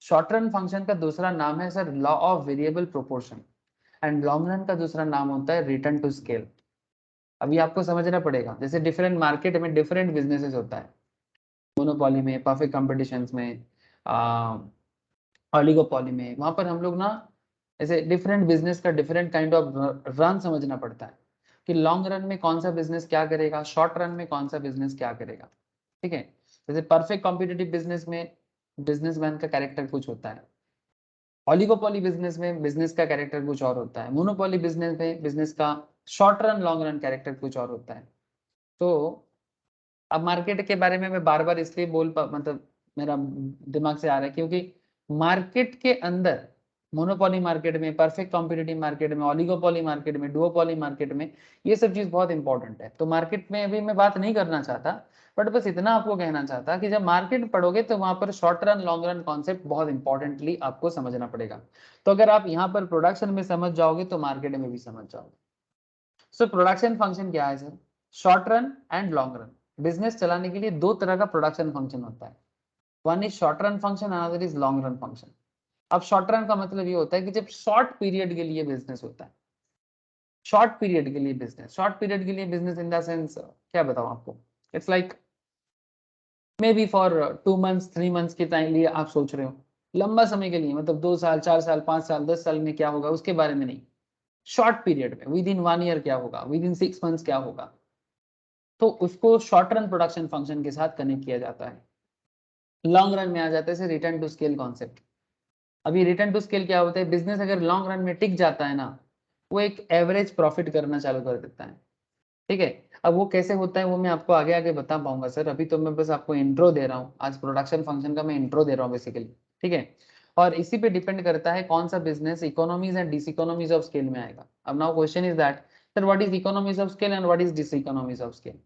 Speaker 1: शॉर्ट रन फंक्शन का दूसरा नाम है sir law of variable proportion, and long run का दूसरा नाम होता है रिटर्न टू स्केल। अभी आपको समझना पड़ेगा, जैसे डिफरेंट मार्केट में डिफरेंट बिजनेसेस होता है, मोनोपोली में, परफेक्ट कॉम्पिटिशन में, ऑलिगोपोली में, वहां पर हम लोग ना ऐसे डिफरेंट बिजनेस का डिफरेंट काइंड ऑफ रन समझना पड़ता है। कि लॉन्ग रन में कौन सा बिजनेस क्या करेगा, शॉर्ट रन में कौन सा बिजनेस क्या करेगा। ठीक है, जैसे परफेक्ट कॉम्पिटिटिव बिजनेस में बिजनेसमैन का कैरेक्टर कुछ होता है, ऑलिगोपोली बिजनेस में बिजनेस का कैरेक्टर कुछ और होता है, मोनोपोली बिजनेस में बिजनेस का short run long run character कुछ और होता है। तो अब मार्केट के बारे में मैं बार बार इसलिए मतलब मेरा दिमाग से आ रहा है क्योंकि मार्केट के अंदर मोनोपोली मार्केट में, परफेक्ट कॉम्पिटिटिव मार्केट में, ऑलिगोपोली मार्केट में, डुओपोली मार्केट में ये सब चीज बहुत इंपॉर्टेंट है। तो मार्केट में अभी मैं बात नहीं करना चाहता, बट बस इतना आपको कहना चाहता कि जब मार्केट पढ़ोगे तो वहां पर short run long run concept बहुत इंपॉर्टेंटली आपको समझना पड़ेगा। तो अगर आप यहाँ पर प्रोडक्शन में समझ जाओगे तो मार्केट में भी समझ जाओगे। सो प्रोडक्शन फंक्शन क्या है sir? Short run and long run. Business चलाने के लिए दो तरह का प्रोडक्शन फंक्शन होता है, one is short run function, another is long run function. अब शॉर्ट रन का मतलब ये होता है कि जब शॉर्ट पीरियड के लिए बिजनेस होता है, शॉर्ट पीरियड के लिए बिजनेस, शॉर्ट पीरियड के लिए बिजनेस इन द सेंस क्या बताऊं आपको, it's like may be for 2 months 3 months के टाइम लिए आप सोच रहे हो, लंबा समय के लिए मतलब 2 साल 4 साल 5 साल 10 साल में क्या होगा उसके बारे में नहीं, शॉर्ट पीरियड में विद इन 1 ईयर क्या होगा, विद इन 6 मंथ्स क्या होगा, तो उसको शॉर्ट रन प्रोडक्शन फंक्शन के साथ कनेक्ट किया जाता है। लॉन्ग रन में आ जाता है रिटर्न टू स्केल कॉन्सेप्ट। अभी रिटर्न टू स्केल क्या होता है, बिजनेस अगर लॉन्ग रन में टिक जाता है ना, वो एक एवरेज प्रॉफिट करना चालू कर देता है। ठीक है, अब वो कैसे होता है वो मैं आपको आगे आगे बता पाऊंगा सर, अभी तो मैं बस आपको इंट्रो दे रहा हूँ, आज प्रोडक्शन फंक्शन का मैं इंट्रो दे रहा हूँ बेसिकली। ठीक है, और इसी पे डिपेंड करता है कौन सा business economies and diseconomies of scale में आएगा। अब now question is that sir what is economies of scale and what is diseconomies of scale.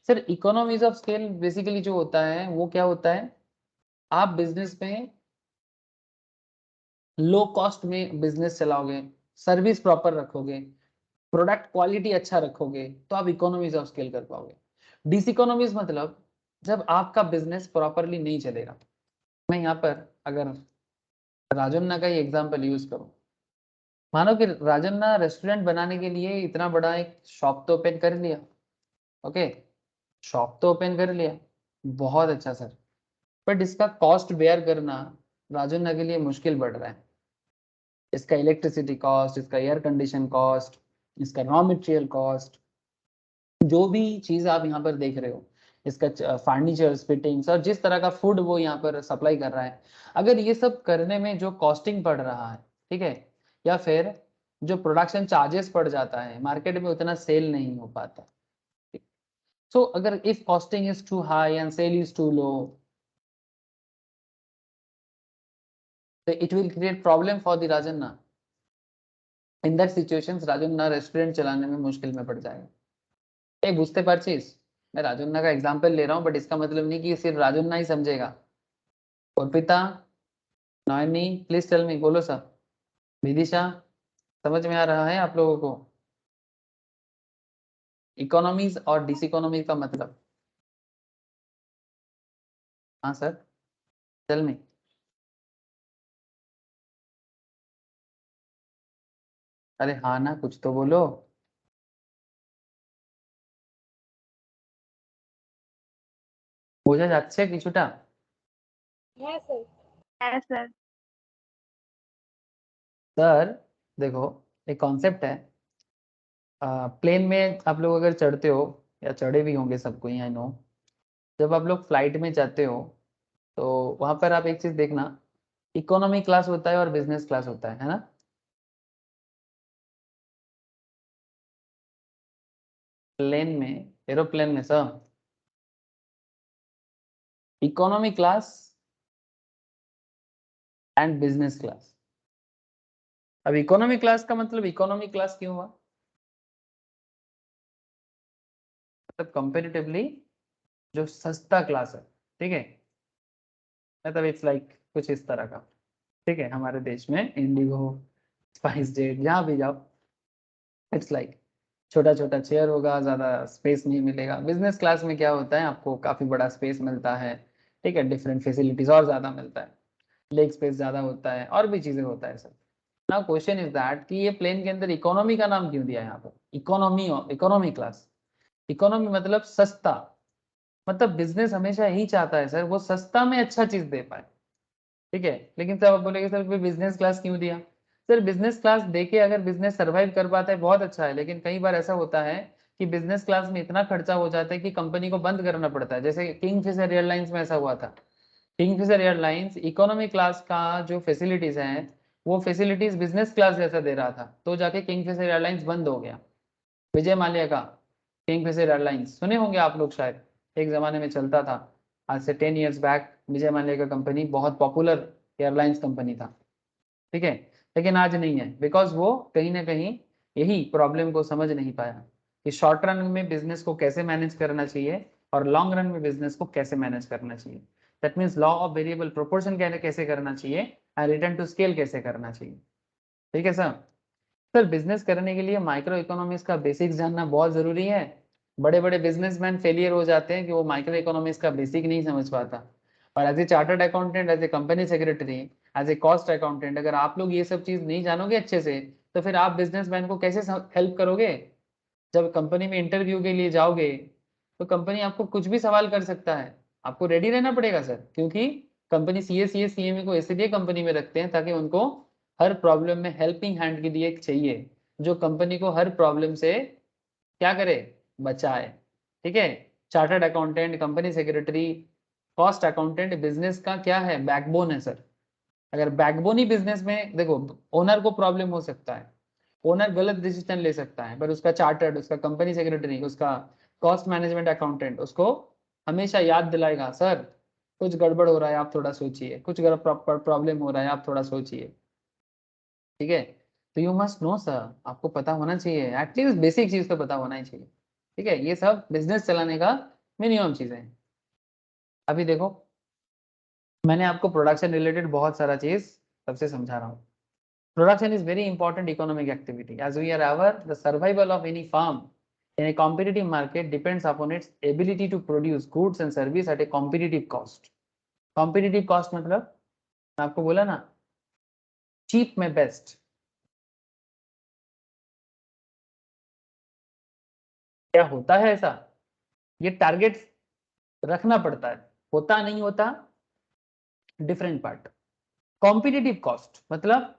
Speaker 1: Sir economies of scale basically जो होता है वो क्या होता है, आप बिजनेस में लो कॉस्ट में बिजनेस चलाओगे, सर्विस प्रॉपर रखोगे, प्रोडक्ट क्वालिटी अच्छा रखोगे तो आप इकोनॉमीज ऑफ स्केल कर पाओगे। डिसइकोनॉमीज मतलब जब आपका बिजनेस प्रॉपरली नहीं चलेगा। मैं यहाँ पर अगर राजन्ना का ही एग्जांपल यूज करूँ, मानो कि राजन्ना रेस्टोरेंट बनाने के लिए इतना बड़ा एक शॉप तो ओपन कर लिया, ओके, शॉप तो ओपन कर लिया, बहुत अच्छा सर, बट इसका कॉस्ट बेयर करना राजन्ना के लिए मुश्किल बढ़ रहा है। इसका इलेक्ट्रिसिटी कॉस्ट, इसका एयर कंडीशन कॉस्ट, इसका रॉ मटेरियल कॉस्ट, जो भी चीज आप यहाँ पर देख रहे हो, इसका फर्नीचर फिटिंग्स और जिस तरह का फूड वो यहाँ पर सप्लाई कर रहा है, अगर ये सब करने में जो कॉस्टिंग पड़ रहा है, ठीक है, या फिर जो प्रोडक्शन चार्जेस पड़ जाता है, मार्केट में उतना सेल नहीं हो पाता। सो अगर if costing is too high and sale is too low, तो it will create problem for the Rajanna. In that situations Rajanna restaurant चलाने में मुश्किल में पड़ जाएगा। बुझते पारছিস, मैं राजन्ना का एग्जांपल ले रहा हूँ, बट इसका मतलब नहीं कि सिर्फ राजन्ना ही समझेगा। अर्पिता, नयनी, प्लीज टेल मी, बोलो सर, विदिशा, समझ में आ रहा है आप लोगों को इकोनॉमीज और डिसइकोनॉमीज का मतलब? हाँ सर, टेल मी। अरे हाँ ना, कुछ तो बोलो। বোঝা যাচ্ছে কিছুটা?
Speaker 2: है सर।
Speaker 1: सर देखो, एक कॉन्सेप्ट है, प्लेन में आप लोग अगर चढ़ते हो या चढ़े भी होंगे सबको ही, आई नो, जब आप लोग फ्लाइट में जाते हो तो वहां पर आप एक चीज देखना, इकोनॉमी क्लास होता है और बिजनेस क्लास होता है ना? प्लेन में, एरोप्लेन में sir, economy class and business class. अब इकोनॉमी क्लास का मतलब इकोनॉमी क्लास क्यों हुआ, मतलब कंपेरेटिवली जो सस्ता क्लास है, ठीक है, मतलब इट्स लाइक कुछ इस तरह का। ठीक है, हमारे देश में इंडिगो, स्पाइस जेट, जहाँ भी जाओ, इट्स लाइक छोटा छोटा चेयर होगा, ज्यादा स्पेस नहीं मिलेगा। बिजनेस क्लास में क्या होता है, आपको काफी बड़ा स्पेस मिलता है, ठीक है, डिफरेंट फैसिलिटीज और ज्यादा मिलता है, लेग स्पेस ज्यादा होता है और भी चीजें होता है sir. Now question is that कि ये प्लेन के अंदर इकोनॉमी का नाम क्यों दिया है यहाँ पर, इकोनॉमी, इकोनॉमी क्लास। इकोनॉमी मतलब सस्ता, मतलब बिजनेस हमेशा यही चाहता है सर वो सस्ता में अच्छा चीज दे पाए। ठीक है, लेकिन तब आप बोलेंगे सर फिर बिजनेस क्लास क्यों दिया? सर बिजनेस क्लास देके अगर बिजनेस सर्वाइव कर पाता है बहुत अच्छा है, लेकिन कई बार ऐसा होता है कि बिजनेस क्लास में इतना खर्चा हो जाता है कि कंपनी को बंद करना पड़ता है। जैसे किंगफिशर एयरलाइंस में ऐसा हुआ था। किंगफिशर एयरलाइंस इकोनॉमी क्लास का जो फैसिलिटीज हैं वो फैसिलिटीज बिजनेस क्लास जैसा दे रहा था, तो जाके किंगफिशर एयरलाइंस बंद हो गया। विजय माल्या का किंगफिशर एयरलाइंस सुने होंगे आप लोग शायद, एक जमाने में चलता था। आज से 10 ईयर्स बैक विजय माल्या का कंपनी बहुत पॉपुलर एयरलाइंस कंपनी था, ठीक है। लेकिन आज नहीं है, बिकॉज वो कहीं ना कहीं यही प्रॉब्लम को समझ नहीं पाया कि शॉर्ट रन में बिजनेस को कैसे मैनेज करना चाहिए और लॉन्ग रन में बिजनेस को कैसे मैनेज करना चाहिए। That means law of variable proportion कैसे करना चाहिए एंड रिटर्न टू स्केल कैसे करना चाहिए, ठीक है सर। सर बिजनेस करने के लिए माइक्रो इकोनॉमिक्स का बेसिक्स जानना बहुत जरूरी है। बड़े बड़े बिजनेसमैन फेलियर हो जाते हैं कि वो माइक्रो इकोनॉमिक्स का बेसिक नहीं समझ पाता। और as a chartered accountant, as a company secretary, as a cost accountant, अगर आप लोग ये सब चीज नहीं जानोगे अच्छे से तो फिर आप बिजनेसमैन को कैसे हेल्प करोगे। जब कंपनी में इंटरव्यू के लिए जाओगे तो कंपनी आपको कुछ भी सवाल कर सकता है, आपको रेडी रहना पड़ेगा सर, क्योंकि कंपनी सीए सीएमई को इसलिए कंपनी में रखते हैं ताकि उनको हर प्रॉब्लम में हेल्पिंग हैंड के लिए एक चाहिए जो कंपनी को हर प्रॉब्लम से क्या करे, बचाए, ठीक है। Chartered accountant, company secretary, cost accountant business का क्या है, बैकबोन है सर। अगर बैकबोन ही बिजनेस में, देखो ओनर को प्रॉब्लम हो सकता है, ओनर गलत डिसीजन ले सकता है, पर उसका चार्टर्ड, उसका कंपनी सेक्रेटरी, उसका कॉस्ट मैनेजमेंट अकाउंटेंट उसको हमेशा याद दिलाएगा, सर कुछ गड़बड़ हो रहा है आप थोड़ा सोचिए, कुछ प्रॉब्लम हो रहा है आप थोड़ा सोचिए, ठीक है। तो यू मस्ट नो सर, आपको पता होना चाहिए, एटलीस्ट बेसिक चीज तो पता होना ही चाहिए, ठीक है। ये सब बिजनेस चलाने का मिनिमम चीजें हैं। अभी देखो मैंने आपको प्रोडक्शन रिलेटेड बहुत सारा चीज सबसे समझा रहा हूँ। Production is very important economic activity. As we are aware, the survival of any firm in a competitive market depends upon its ability to produce goods and service at a competitive cost. Competitive cost मतलब मैं आपको बोला ना, cheap में best। क्या होता है ऐसा, ये टारगेट रखना पड़ता है, होता नहीं होता डिफरेंट पार्ट। कॉम्पिटिटिव कॉस्ट मतलब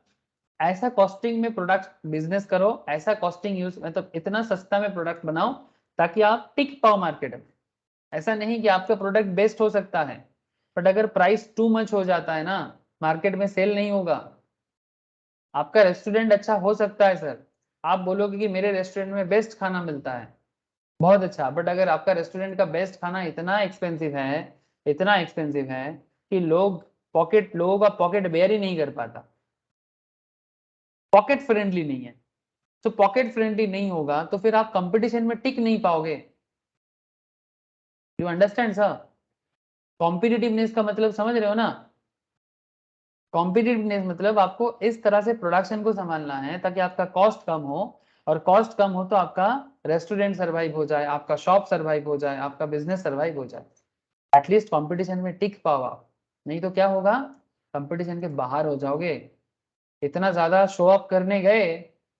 Speaker 1: ऐसा कॉस्टिंग में प्रोडक्ट बिजनेस करो, ऐसा कॉस्टिंग यूज मतलब इतना सस्ता में प्रोडक्ट बनाओ ताकि आप टिक पाओ मार्केट में। ऐसा नहीं कि आपका प्रोडक्ट बेस्ट हो सकता है, बट अगर प्राइस टू मच हो जाता है ना, मार्केट में सेल नहीं होगा। आपका रेस्टोरेंट अच्छा हो सकता है सर, आप बोलोगे कि मेरे रेस्टोरेंट में बेस्ट खाना मिलता है, बहुत अच्छा, बट अगर आपका रेस्टोरेंट का बेस्ट खाना इतना एक्सपेंसिव है, इतना एक्सपेंसिव है कि लोगों का पॉकेट बेयर ही नहीं कर पाता, पॉकेट फ्रेंडली नहीं है, तो पॉकेट फ्रेंडली नहीं होगा तो फिर आप कंपटीशन में टिक नहीं पाओगे। यू अंडरस्टैंड सर, कॉम्पिटिटिवनेस का मतलब समझ रहे हो ना। कॉम्पिटिटिवनेस मतलब आपको इस तरह से प्रोडक्शन को संभालना है ताकि आपका कॉस्ट कम हो, और कॉस्ट कम हो तो आपका रेस्टोरेंट सर्वाइव हो जाए, आपका शॉप सर्वाइव हो जाए, आपका बिजनेस सर्वाइव हो जाए, एटलीस्ट कंपटीशन में टिक पाओ आप। नहीं तो क्या होगा, कंपटीशन के बाहर हो जाओगे। इतना ज्यादा शो अप करने गए,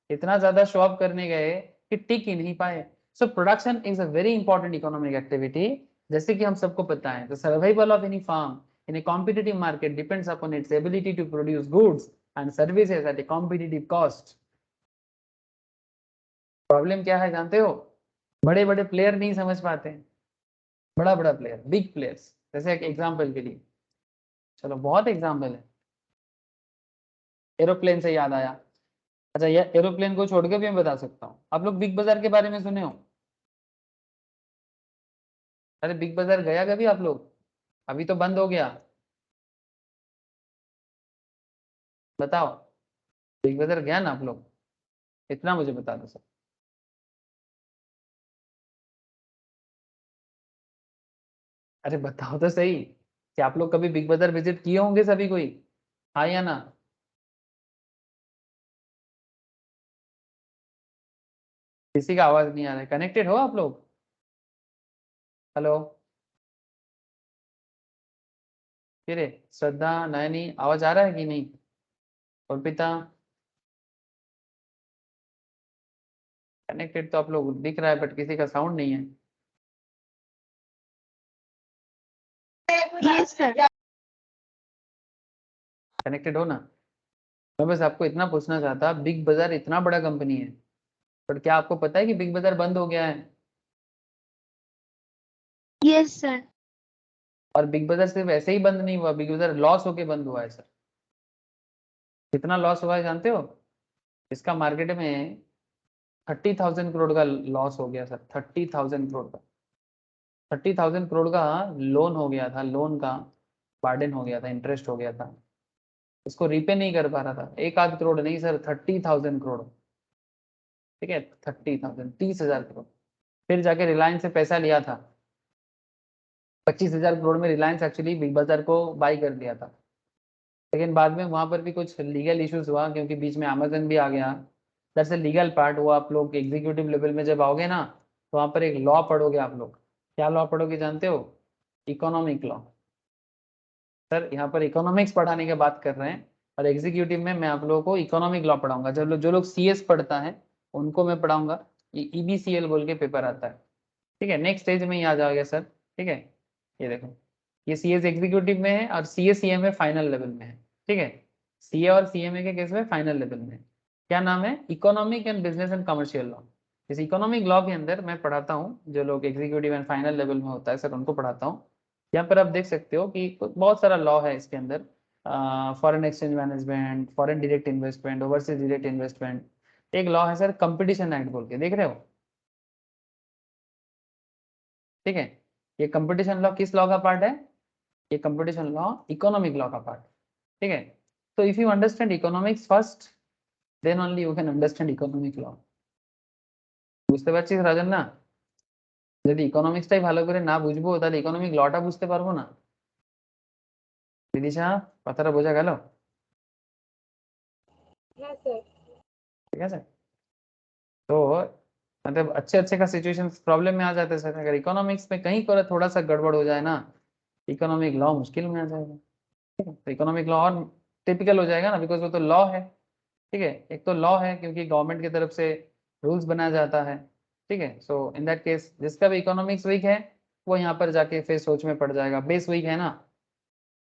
Speaker 1: इतना ज्यादा शो अप करने गए कि टिक ही नहीं पाए। So production is a very important economic activity. जैसे कि हम सबको पता है, the survival of any firm in a competitive market depends upon its ability to produce goods and services at a competitive cost. Problem क्या है जानते हो, बड़े बड़े प्लेयर नहीं समझ पाते हैं, बड़ा बड़ा प्लेयर, बिग प्लेयर्स। जैसे एक एग्जांपल के लिए, चलो बहुत एग्जांपल है, एरोप्लेन से याद आया। अच्छा ये एरोप्लेन को छोड़ के भी मैं बता सकता हूँ, आप लोग बिग बाजार के बारे में सुने हो। अरे बिग बाजार गया कभी आप लोग, अभी तो बंद हो गया, बताओ। बिग बाजार गया ना आप लोग, इतना मुझे बता दो सर। अरे बताओ तो सही कि आप लोग कभी बिग बाजार विजिट किए होंगे सभी कोई, हाँ या ना। किसी का आवाज नहीं आ रहा है, कनेक्टेड हो आप लोग, हेलो। फिर श्रद्धा, नयनी, आवाज आ रहा है कि नहीं, अर्पिता, कनेक्टेड तो आप लोग दिख रहा है बट किसी का साउंड नहीं है।
Speaker 2: Yes sir.
Speaker 1: कनेक्टेड हो ना। मैं बस आपको इतना पूछना चाहता, बिग बाजार इतना बड़ा कंपनी है, पर क्या आपको पता है कि बिग बाजार बंद हो गया है?
Speaker 2: Yes sir.
Speaker 1: और बिग बाजार सिर्फ ऐसे ही बंद नहीं हुआ, बिग बाजार लॉस होके बंद हुआ है सर। कितना लॉस हुआ है जानते हो? इसका मार्केट में 30,000 करोड़ का लॉस हो गया सर, 30,000 करोड़ का। 30,000 करोड़ का लोन हो गया था, लोन का बार्डन हो गया था, इंटरेस्ट हो गया था, इसको रीपे नहीं कर पा रहा था। एक आध करोड़ नहीं सर, 30,000 करोड़। ठीक है, 30,000, 30,000 करोड़। फिर जाके रिलायंस से पैसा लिया था, 25,000 करोड़ में रिलायंस एक्चुअली बिग बाजार को बाई कर लिया था। लेकिन बाद में वहां पर भी कुछ लीगल इश्यूज हुआ, क्योंकि बीच में अमेजन भी आ गया। That's a legal part. वो आप लोग एग्जीक्यूटिव लेवल में जब आओगे ना, तो वहां पर एक लॉ पढ़ोगे आप लोग। क्या लॉ पढ़ोगे जानते हो? Economic law. सर यहाँ पर इकोनॉमिक्स पढ़ाने की बात कर रहे हैं, और एग्जीक्यूटिव में मैं आप लोगों को इकोनॉमिक लॉ पढ़ाऊंगा। जो लोग सीएस पढ़ता है उनको मैं पढ़ाऊंगा। ये ईबीसीएल बोल के पेपर आता है। ठीक है, नेक्स्ट स्टेज में ही आ जाओगे सर। ठीक है, ये देखो, ये सीएस एग्जीक्यूटिव में है और सीए सीएमए फाइनल लेवल में है। ठीक है, सीए और सीएमए के केस में फाइनल लेवल में है। क्या नाम है? Economic and business and commercial law. इस इकोनॉमिक लॉ के अंदर मैं पढ़ाता हूँ, जो लोग एग्जीक्यूटिव एंड फाइनल लेवल में होता है सर उनको पढ़ाता हूँ। यहाँ पर आप देख सकते हो कि बहुत सारा लॉ है इसके अंदर। Foreign exchange management, foreign direct investment, overseas direct investment. एक लॉ है सर कंपटीशन एक्ट बोल के, देख रहे हो? ठीक है, ये कंपटीशन लॉ किस लॉ का पार्ट है? ये कंपटीशन लॉ इकोनॉमिक लॉ का पार्ट। ठीक है, तो if you understand economics first, then only you can understand economic law. বুঝতে পারছিস রাজন না? যদি ইকোনমিক্সটাই ভালো করে না বুঝবো তাহলে ইকোনমিক লটা বুঝতে পারবো না। বিদিশা, কথাটা বোঝা গেল?
Speaker 2: हाँ सर।
Speaker 1: ঠিক আছে, तो मतलब अच्छे अच्छे का सिचुएशन प्रॉब्लम में आ जाते हैं सर। अगर इकोनॉमिक्स में कहीं पर थोड़ा सा गड़बड़ हो जाए ना, इकोनॉमिक लॉ मुश्किल में आ जाएगा। ठीक है, तो इकोनॉमिक लॉ और टिपिकल हो जाएगा ना, बिकॉज वो तो लॉ है। ठीक है, एक तो लॉ है क्योंकि गवर्नमेंट की तरफ से रूल्स बनाया जाता है। ठीक है, सो इन दैट केस जिसका भी इकोनॉमिक्स वीक है वो यहाँ पर जाके फिर सोच में पड़ जाएगा। बेस वीक है ना,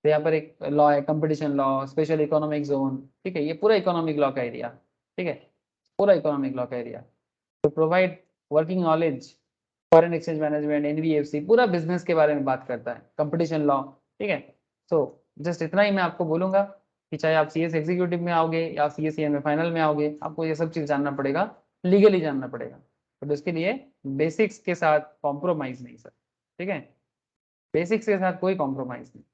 Speaker 1: तो यहाँ पर एक लॉ है competition law, special economic zone. ठीक है, ये पूरा इकोनॉमिक लॉ का एरिया। ठीक है, पूरा इकोनॉमिक लॉ का area to provide working knowledge, foreign exchange management, NBFC, पूरा बिजनेस के बारे में बात करता है कंपटीशन लॉ। ठीक है, तो जस्ट इतना ही मैं आपको बोलूंगा कि चाहे आप सीएस एग्जीक्यूटिव में आओगे या सीएसईएम में फाइनल में आओगे, आपको ये सब चीज जानना पड़ेगा, लीगली जानना पड़ेगा। तो उसके लिए बेसिक्स के साथ कॉम्प्रोमाइज नहीं सर। ठीक है, बेसिक्स के साथ कोई कॉम्प्रोमाइज नहीं।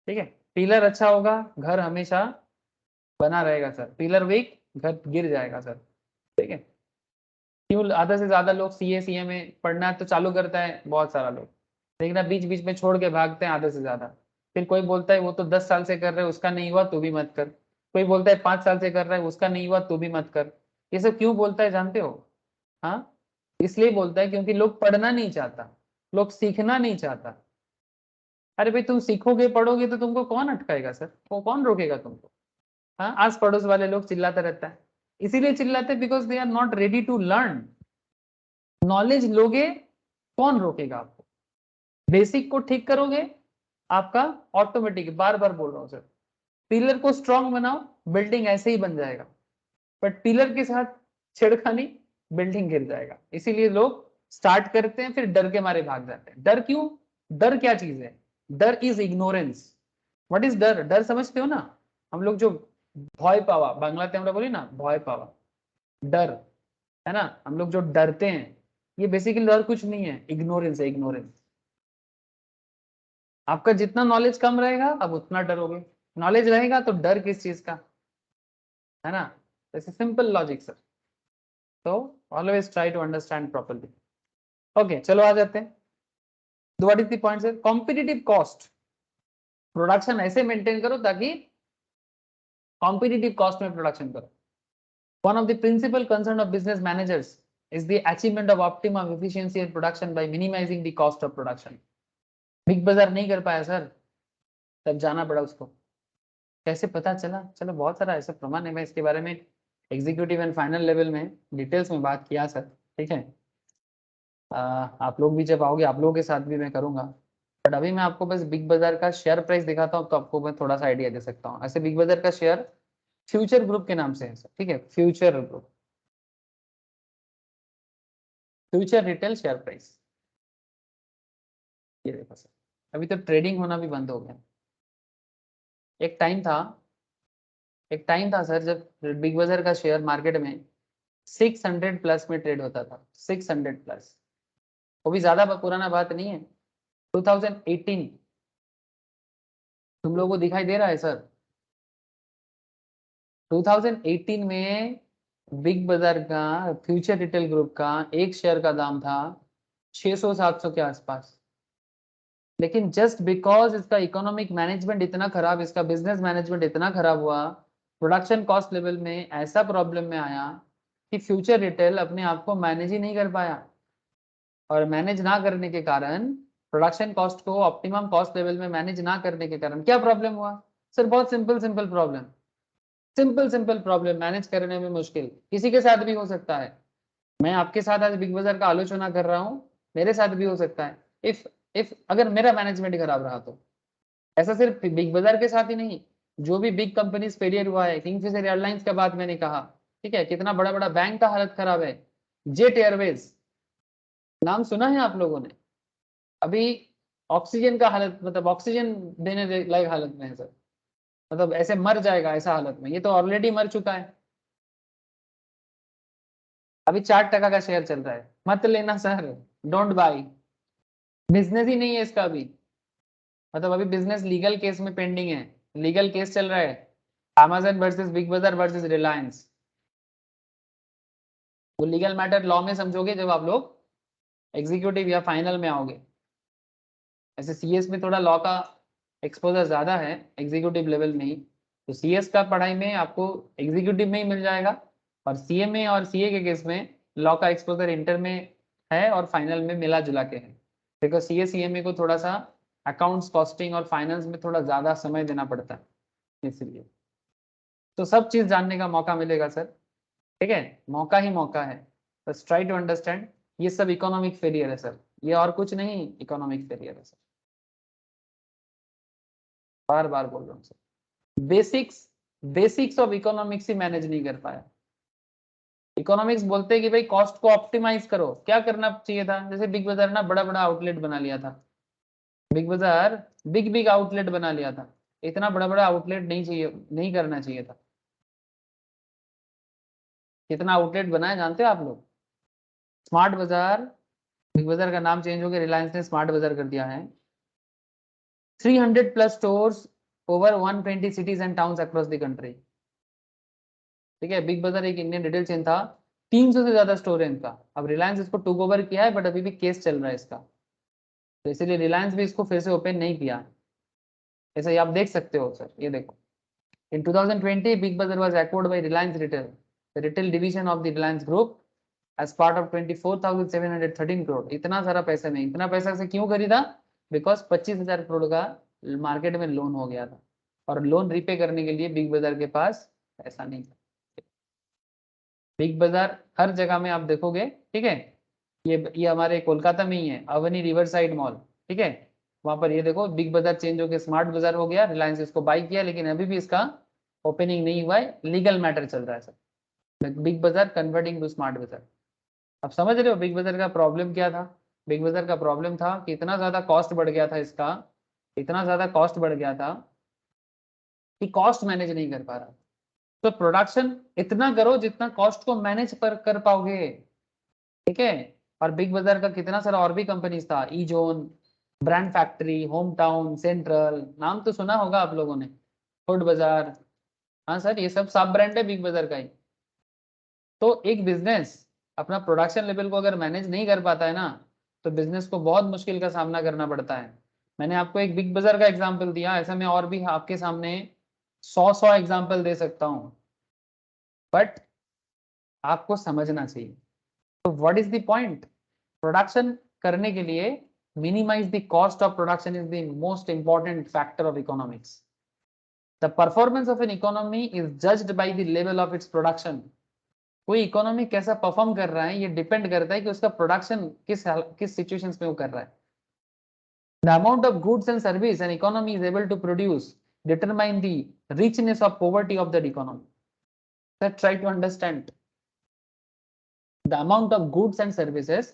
Speaker 1: ठीक है, पिलर अच्छा होगा, घर हमेशा बना रहेगा सर। पिलर वीक, घर गिर जाएगा सर। ठीक है, क्यों आधा से ज्यादा लोग सीए सीए में पढ़ना तो चालू करता है बहुत सारा लोग, लेकिन अब बीच बीच में छोड़ के भागते हैं आधे से ज्यादा। फिर कोई बोलता है वो तो 10 साल से कर रहे हैं उसका नहीं हुआ तो भी मत कर। कोई बोलता है 5 साल से कर रहा है उसका नहीं हुआ तो भी मत कर। ये सब क्यों बोलता है जानते हो? हाँ, इसलिए बोलता है क्योंकि लोग पढ़ना नहीं चाहता, लोग सीखना नहीं चाहता। अरे भाई, तुम सीखोगे पढ़ोगे तो तुमको कौन अटकाएगा सर? वो कौन रोकेगा तुमको? हाँ, आस पड़ोस वाले लोग चिल्लाते रहता है, इसीलिए चिल्लाते because they are not ready to learn. Knowledge लोगे, कौन रोकेगा आपको? बेसिक को ठीक करोगे, आपका ऑटोमेटिक, बार बार बोल रहा हूं सर, पिलर को स्ट्रांग बनाओ, बिल्डिंग ऐसे ही बन जाएगा। बट पिलर के साथ छेड़खानी, बिल्डिंग गिर जाएगा। इसीलिए लोग स्टार्ट करते हैं फिर डर के मारे भाग जाते हैं। डर क्यों? डर क्या चीज है? डर इज इग्नोरेंस। व्हाट इज डर? डर समझते हो ना? हम लोग जो भय पावा, बांग्लाते আমরা বলি না ভয় পাওয়া, डर, है ना? हम लोग जो डरते हैं, ये बेसिकली डर कुछ नहीं है, इग्नोरेंस है, इग्नोरेंस। आपका जितना नॉलेज कम रहेगा आप उतना डरोगे, नॉलेज रहेगा तो डर किस चीज का, है ना? It's simple logic sir. तो always try to understand properly. Okay, चलो आ जाते हैं। What is the point sir? Competitive cost, production ऐसे मेंटेन करो ताकि कॉम्पिटिटिव कॉस्ट में प्रोडक्शन करो। One of the principal concern of business managers is the achievement of optimum efficiency in production by minimizing the cost of production. Big बाजार नहीं कर पाया sir, तब जाना पड़ा उसको। कैसे पता चला? चलो बहुत सारा ऐसा प्रमाण है, मैं इसके बारे में एग्जीक्यूटिव एंड फाइनल लेवल में डिटेल्स में बात किया सर। ठीक है, आप लोग भी जब आओगे आप लोगों के साथ भी मैं करूंगा। बट अभी मैं आपको बस बिग बाजार का शेयर प्राइस दिखाता हूँ तो आपको मैं थोड़ा सा आइडिया दे सकता हूँ। ऐसे बिग बाजार का शेयर फ्यूचर ग्रुप के नाम से है सर। ठीक है, future group. Future retail share price. ये देखो सर, अभी तो ट्रेडिंग होना भी बंद हो गया। एक टाइम था, एक टाइम था सर जब बिग बाजार का शेयर मार्केट में 600 प्लस में ट्रेड होता था, 600 प्लस। वो भी ज्यादा पुराना बात नहीं है, 2018। तुम लोगों को दिखाई दे रहा है सर? 2018 में बिग बाजार का, फ्यूचर रिटेल ग्रुप का एक शेयर का दाम था 600-700 के आसपास। लेकिन जस्ट बिकॉज इसका इकोनॉमिक मैनेजमेंट इतना खराब, इसका बिजनेस मैनेजमेंट इतना खराब हुआ, प्रोडक्शन कॉस्ट लेवल में ऐसा प्रॉब्लम में आया कि फ्यूचर रिटेल अपने आप को मैनेज ही नहीं कर पाया। और मैनेज ना करने के कारण, प्रोडक्शन कॉस्ट को ऑप्टिमम कॉस्ट लेवल में मैनेज ना करने के कारण क्या प्रॉब्लम हुआ सर? बहुत simple simple problem, simple simple problem, manage करने में मुश्किल। किसी के साथ भी हो सकता है। मैं आपके साथ आज बिग बाजार का आलोचना कर रहा हूँ, मेरे साथ भी हो सकता है। इफ अगर मेरा मैनेजमेंट खराब रहा तो। ऐसा सिर्फ बिग बाजार के साथ ही नहीं, जो भी बिग कंपनीज फेलियर हुआ है, किंगफिशर एयरलाइंस का बात मैंने कहा, ठीक है, कितना बड़ा बड़ा बैंक का हालत खराब है, जेट एयरवेज, नाम सुना है आप लोगों ने? अभी ऑक्सीजन का हालत, मतलब ऑक्सीजन देने लायक हालत में है सर, मतलब ऐसे मर जाएगा ऐसा हालत में, ये तो ऑलरेडी मर चुका है। अभी 4% का शेयर चल रहा है, मत लेना सर, डोंट बाई। बिजनेस ही नहीं है इसका अभी, मतलब अभी बिजनेस लीगल केस में पेंडिंग है, लीगल केस चल रहा है, अमेजन वर्सेस बिग बाजार वर्सेस रिलायंस। वो लीगल मैटर लॉ में समझोगे जब आप लोग एग्जीक्यूटिव या फाइनल में आओगे। ऐसे सीएस में थोड़ा लॉ का एक्सपोजर ज्यादा है, एग्जीक्यूटिव लेवल में ही। तो सीएस का पढ़ाई में आपको एग्जीक्यूटिव में ही मिल जाएगा, और सीएमए और सीए के केस में लॉ का एक्सपोजर इंटर में है और फाइनल में मिला जुला के है। बिकॉज सीए सीएमए को थोड़ा सा अकाउंट्स, कॉस्टिंग और फाइनेंस में थोड़ा ज्यादा समय देना पड़ता है, इसलिए तो सब चीज जानने का मौका मिलेगा सर, ठीक है, मौका ही मौका है। बस ट्राई टू अंडरस्टैंड, ये सब इकोनॉमिक फेलियर है सर, ये और कुछ नहीं, इकोनॉमिक फेलियर है सर। बार बार बोल रहा हूँ sir, basics, basics of economics he manage नहीं कर पाया। इकोनॉमिक्स बोलते हैं कि भाई कॉस्ट को ऑप्टिमाइज करो, क्या करना चाहिए था? जैसे बिग बाजार ना बड़ा बड़ा आउटलेट बना लिया था, बिग बाजार बिग बिग आउटलेट बना लिया था। इतना बड़ा बड़ा आउटलेट नहीं चाहिए, नहीं करना चाहिए था। कितना आउटलेट बनाया जानते हो आप लोग? स्मार्ट बाजार, बिग बाजार का नाम चेंज हो गया, रिलायंस ने स्मार्ट बाजार कर दिया है। 300 plus stores over 120 cities and towns across the country। ठीक है, बिग बाजार एक इंडियन रिटेल चेन था, 300 से ज्यादा स्टोर है इनका। अब रिलायंस इसको टुक ओवर किया है, बट अभी भी केस चल रहा है इसका, तो इसीलिए रिलायंस भी इसको फिर से ओपन नहीं किया। ऐसा ये आप देख सकते हो सर, ये देखो, in 2020 Big Bazaar was acquired by Reliance Retail, the retail division of the Reliance Group, as part of 24,713 crore. इतना सारा पैसा में, इतना पैसा से क्यों खरीदा? बिकॉज 25,000 करोड़ का मार्केट में लोन हो गया था, और लोन रिपे करने के लिए बिग बाजार के पास पैसा नहीं था। बिग बाजार हर जगह में आप देखोगे, ठीक है, ये हमारे कोलकाता में ही है, अवनी रिवर साइड मॉल, ठीक है, वहां पर ये देखो बिग बाजार चेंज होकर स्मार्ट बाजार हो गया, रिलायंस इसको बाई किया, लेकिन अभी भी इसका ओपनिंग नहीं हुआ है, लीगल मैटर चल रहा है सर, बिग बाजार कन्वर्टिंग टू स्मार्ट बाजार। अब समझ रहे हो बिग बाजार का प्रॉब्लम क्या था? बिग बाजार का प्रॉब्लम था कि इतना ज्यादा कॉस्ट बढ़ गया था इसका, इतना ज्यादा कॉस्ट बढ़ गया था कि कॉस्ट मैनेज नहीं कर पा रहा। तो प्रोडक्शन इतना करो जितना कॉस्ट को मैनेज कर पाओगे, ठीक है। और बिग बाजार का कितना सारा और भी कंपनीज था, E Zone, Brand Factory, Home Town, Central, नाम तो सुना होगा आप लोगों ने, फूड बाजार। हाँ सर, ये सब सब ब्रांड है बिग बाजार का ही। तो एक बिजनेस अपना प्रोडक्शन लेवल को अगर मैनेज नहीं कर पाता है ना, तो बिजनेस को बहुत मुश्किल का सामना करना पड़ता है। मैंने आपको एक बिग बाजार का एग्जांपल दिया, ऐसा मैं और भी आपके सामने 100 एग्जांपल दे सकता हूँ, बट आपको समझना चाहिए। तो what is the point? Production करने के लिए minimise the cost of production is the most important factor of economics. The performance of an economy is judged by the level of its production. कोई economy कैसा perform कर रहा है, ये depend करता है कि उसका प्रोडक्शन किस सिचुएशंस में वो कर रहा है। The amount of goods and service an economy is able to produce determine the richness of poverty of that economy. Let's try to understand. the amount of goods and services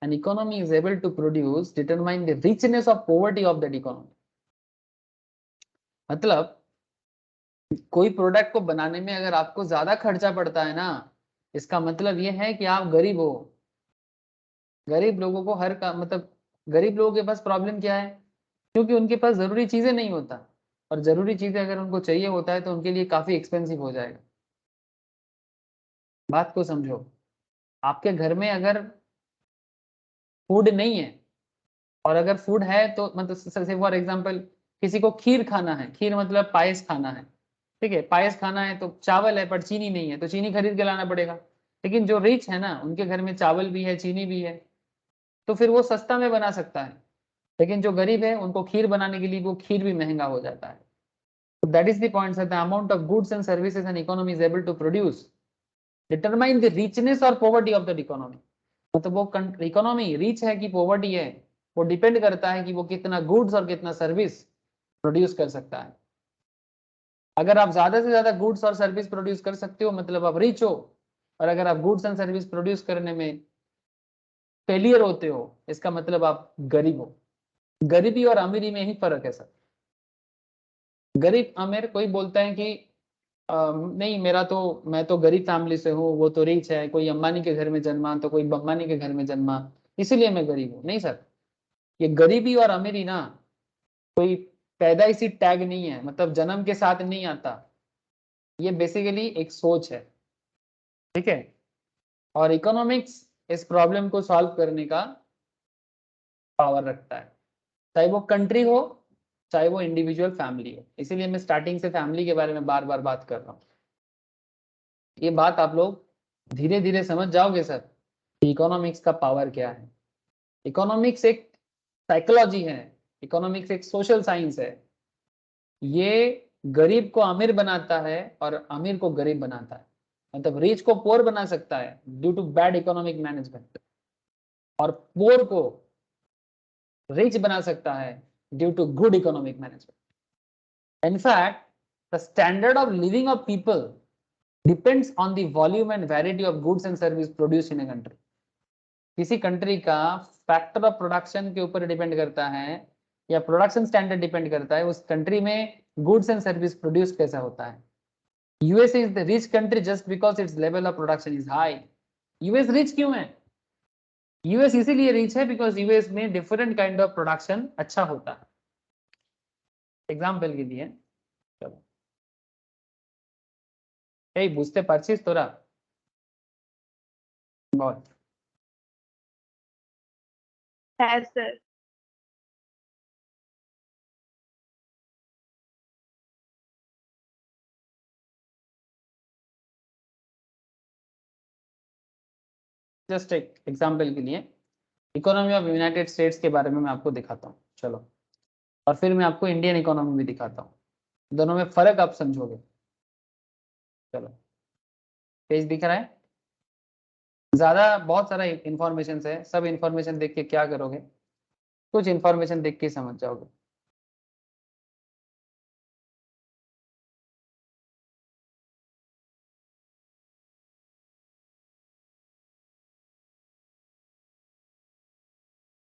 Speaker 1: an economy is able to produce determine the richness of poverty of that economy. मतलब कोई product को बनाने में अगर आपको ज्यादा खर्चा पड़ता है ना, इसका मतलब ये है कि आप गरीब हो। गरीब लोगों को हर का मतलब गरीब लोगों के पास प्रॉब्लम क्या है, क्योंकि उनके पास जरूरी चीजें नहीं होता, और जरूरी चीजें अगर उनको चाहिए होता है तो उनके लिए काफी एक्सपेंसिव हो जाएगा। बात को समझो, आपके घर में अगर फूड नहीं है, और अगर फूड है तो मतलब से फॉर एग्जांपल किसी को खीर खाना है, खीर मतलब पायस खाना है, ठीक है, पायस खाना है तो चावल है पर चीनी नहीं है, तो चीनी खरीद के लाना पड़ेगा। लेकिन जो रिच है ना, उनके घर में चावल भी है, चीनी भी है, तो फिर वो सस्ता में बना सकता है। लेकिन जो गरीब है उनको खीर बनाने के लिए वो खीर भी महंगा हो जाता है। That is the point, the amount of goods and services an economy is able to produce determine the richness और पॉवर्टी ऑफ दैट इकोनॉमी। मतलब वो इकोनॉमी रिच है कि पॉवर्टी है, वो डिपेंड करता है कि वो कितना गुड्स और कितना सर्विस प्रोड्यूस कर सकता है। अगर आप ज्यादा से ज्यादा गुड्स और सर्विस प्रोड्यूस कर सकते हो मतलब आप रिच हो, और अगर आप गुड्स एंड सर्विस प्रोड्यूस करने में फेलियर होते हो इसका मतलब आप गरीब हो। गरीबी और अमीरी में ही फर्क है सर। गरीब अमीर कोई बोलता है कि नहीं मेरा तो मैं तो गरीब फैमिली से हूँ, वो तो रिच है, कोई अंबानी के घर में जन्मा तो कोई बम्बानी के घर में जन्मा, इसीलिए मैं गरीब हूँ। नहीं सर, ये गरीबी और अमीरी ना कोई पैदाइशी टैग नहीं है, मतलब जन्म के साथ नहीं आता, ये बेसिकली एक सोच है, ठीक है। और इकोनॉमिक्स इस प्रॉब्लम को सॉल्व करने का पावर रखता है, चाहे वो कंट्री हो चाहे वो इंडिविजुअल फैमिली हो। इसीलिए मैं स्टार्टिंग से फैमिली के बारे में बार बार बात कर रहा हूँ। ये बात आप लोग धीरे धीरे समझ जाओगे सर कि इकोनॉमिक्स का पावर क्या है। इकोनॉमिक्स एक साइकोलॉजी है, इकोनॉमिक्स एक सोशल साइंस है। ये गरीब को अमीर बनाता है और अमीर को गरीब बनाता है, मतलब रिच को पोर बना सकता है due to bad economic management, और पोर को रिच बना सकता है due to good economic management. In fact, the standard of living of people depends on the volume and variety of goods and service produced in a country. किसी country का factor of production के ऊपर depend करता है, या production standard depend करता है उस कंट्री में गुड्स एंड सर्विस प्रोड्यूस कैसा होता है। USA is the rich country just because it's level of production is high. US rich क्यों है? यूएस इसीलिए रिच है बिकॉज यूएस में डिफरेंट काइंड ऑफ प्रोडक्शन अच्छा होता है। एग्जाम्पल के लिए चलो, এই বুঝতে পারছিস তোরা? বল।
Speaker 2: है सर।
Speaker 1: जस्ट एक एग्जाम्पल के लिए इकोनॉमी ऑफ यूनाइटेड स्टेट्स के बारे में मैं आपको दिखाता हूँ, चलो, और फिर मैं आपको इंडियन इकोनॉमी भी दिखाता हूँ, दोनों में फर्क आप समझोगे। चलो, पेज दिख रहा है? ज्यादा बहुत सारा इंफॉर्मेशन है, सब इंफॉर्मेशन देख के क्या करोगे, कुछ इंफॉर्मेशन देख के समझ जाओगे।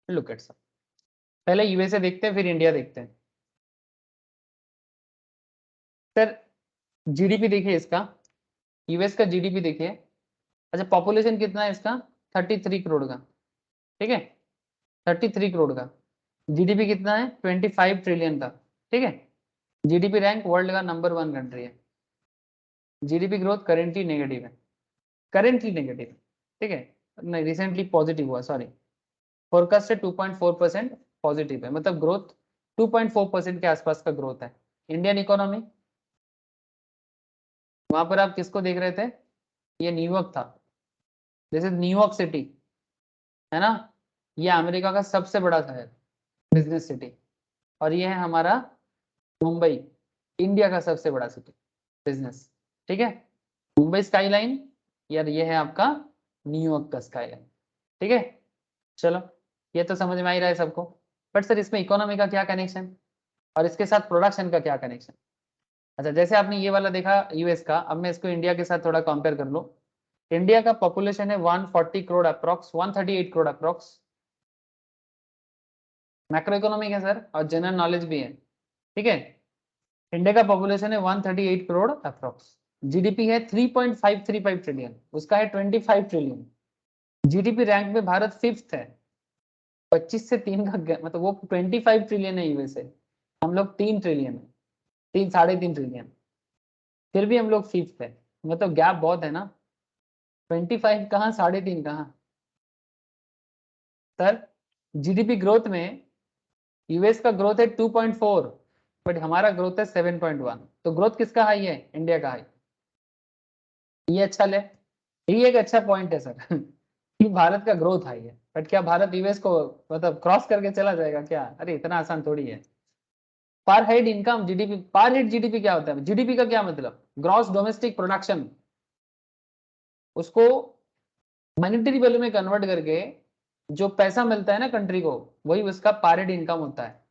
Speaker 1: लुक एट सब, पहले यूएसए देखते हैं फिर इंडिया देखते हैं। सर जीडीपी देखिए इसका, यूएस का जीडीपी देखिए। अच्छा, पॉपुलेशन कितना है इसका? 33 करोड़ का, ठीक है, 33 करोड़ का। जीडीपी कितना है? 25 ट्रिलियन का, ठीक है। जीडीपी रैंक वर्ल्ड का नंबर 1 कंट्री है। जीडीपी ग्रोथ करेंटली नेगेटिव है, करेंटली नेगेटिव, ठीक है, नहीं रिसेंटली पॉजिटिव हुआ, सॉरी, फोरकास्ट से 2.4% पॉजिटिव है, मतलब ग्रोथ 2.4% के आसपास का ग्रोथ है। इंडियन इकोनॉमी, वहां पर आप किसको देख रहे थे? ये न्यूयॉर्क था, दिस इज न्यूयॉर्क सिटी, है ना, ये अमेरिका का सबसे बड़ा शहर, बिजनेस सिटी, और ये है हमारा मुंबई, इंडिया का सबसे बड़ा सिटी बिजनेस, ठीक है। मुंबई स्काईलाइन, यार ये है आपका न्यूयॉर्क का स्काईलाइन, ठीक है। चलो, ये तो समझ में आ ही रहा है सबको, बट सर इसमें इकोनॉमी का क्या कनेक्शन और इसके साथ प्रोडक्शन का क्या कनेक्शन? अच्छा, जैसे आपने ये वाला देखा यूएस का, अब मैं इसको इंडिया के साथ थोड़ा कंपेयर कर लो। इंडिया का पॉपुलेशन है 140 crore approx, 138 crore approx. Macro economic है सर और जनरल नॉलेज भी है, ठीक है। इंडिया का पॉपुलेशन है 138 करोड़ अप्रोक्स, जीडीपी है 3.535 ट्रिलियन, उसका है 25 ट्रिलियन। जीडीपी रैंक में भारत 5th है, 25 से 3 का मतलब वो 25 ट्रिलियन है यूएसए, हम लोग 3 ट्रिलियन है, 3 साढ़े 3 ट्रिलियन, फिर भी हम लोग 5th है, मतलब गैप बहुत है ना। 25 कहाँ, 3.5 कहाँ सर। जीडीपी ग्रोथ में यूएस का ग्रोथ है 2.4, बट हमारा ग्रोथ है 7.1, तो ग्रोथ किसका हाई है, इंडिया का हाई। ये अच्छा ले, ये एक अच्छा पॉइंट है सर कि भारत का ग्रोथ हाई है, बट क्या भारत यूएस को मतलब क्रॉस करके चला जाएगा क्या, अरे इतना आसान थोड़ी है। पर हेड इनकम जीडीपी, पर हेड जीडीपी क्या होता है, जीडीपी का क्या मतलब, ग्रॉस डोमेस्टिक प्रोडक्शन, उसको मॉनेटरी वैल्यू में कन्वर्ट करके जो पैसा मिलता है ना कंट्री को, वही उसका पर हेड इनकम होता है।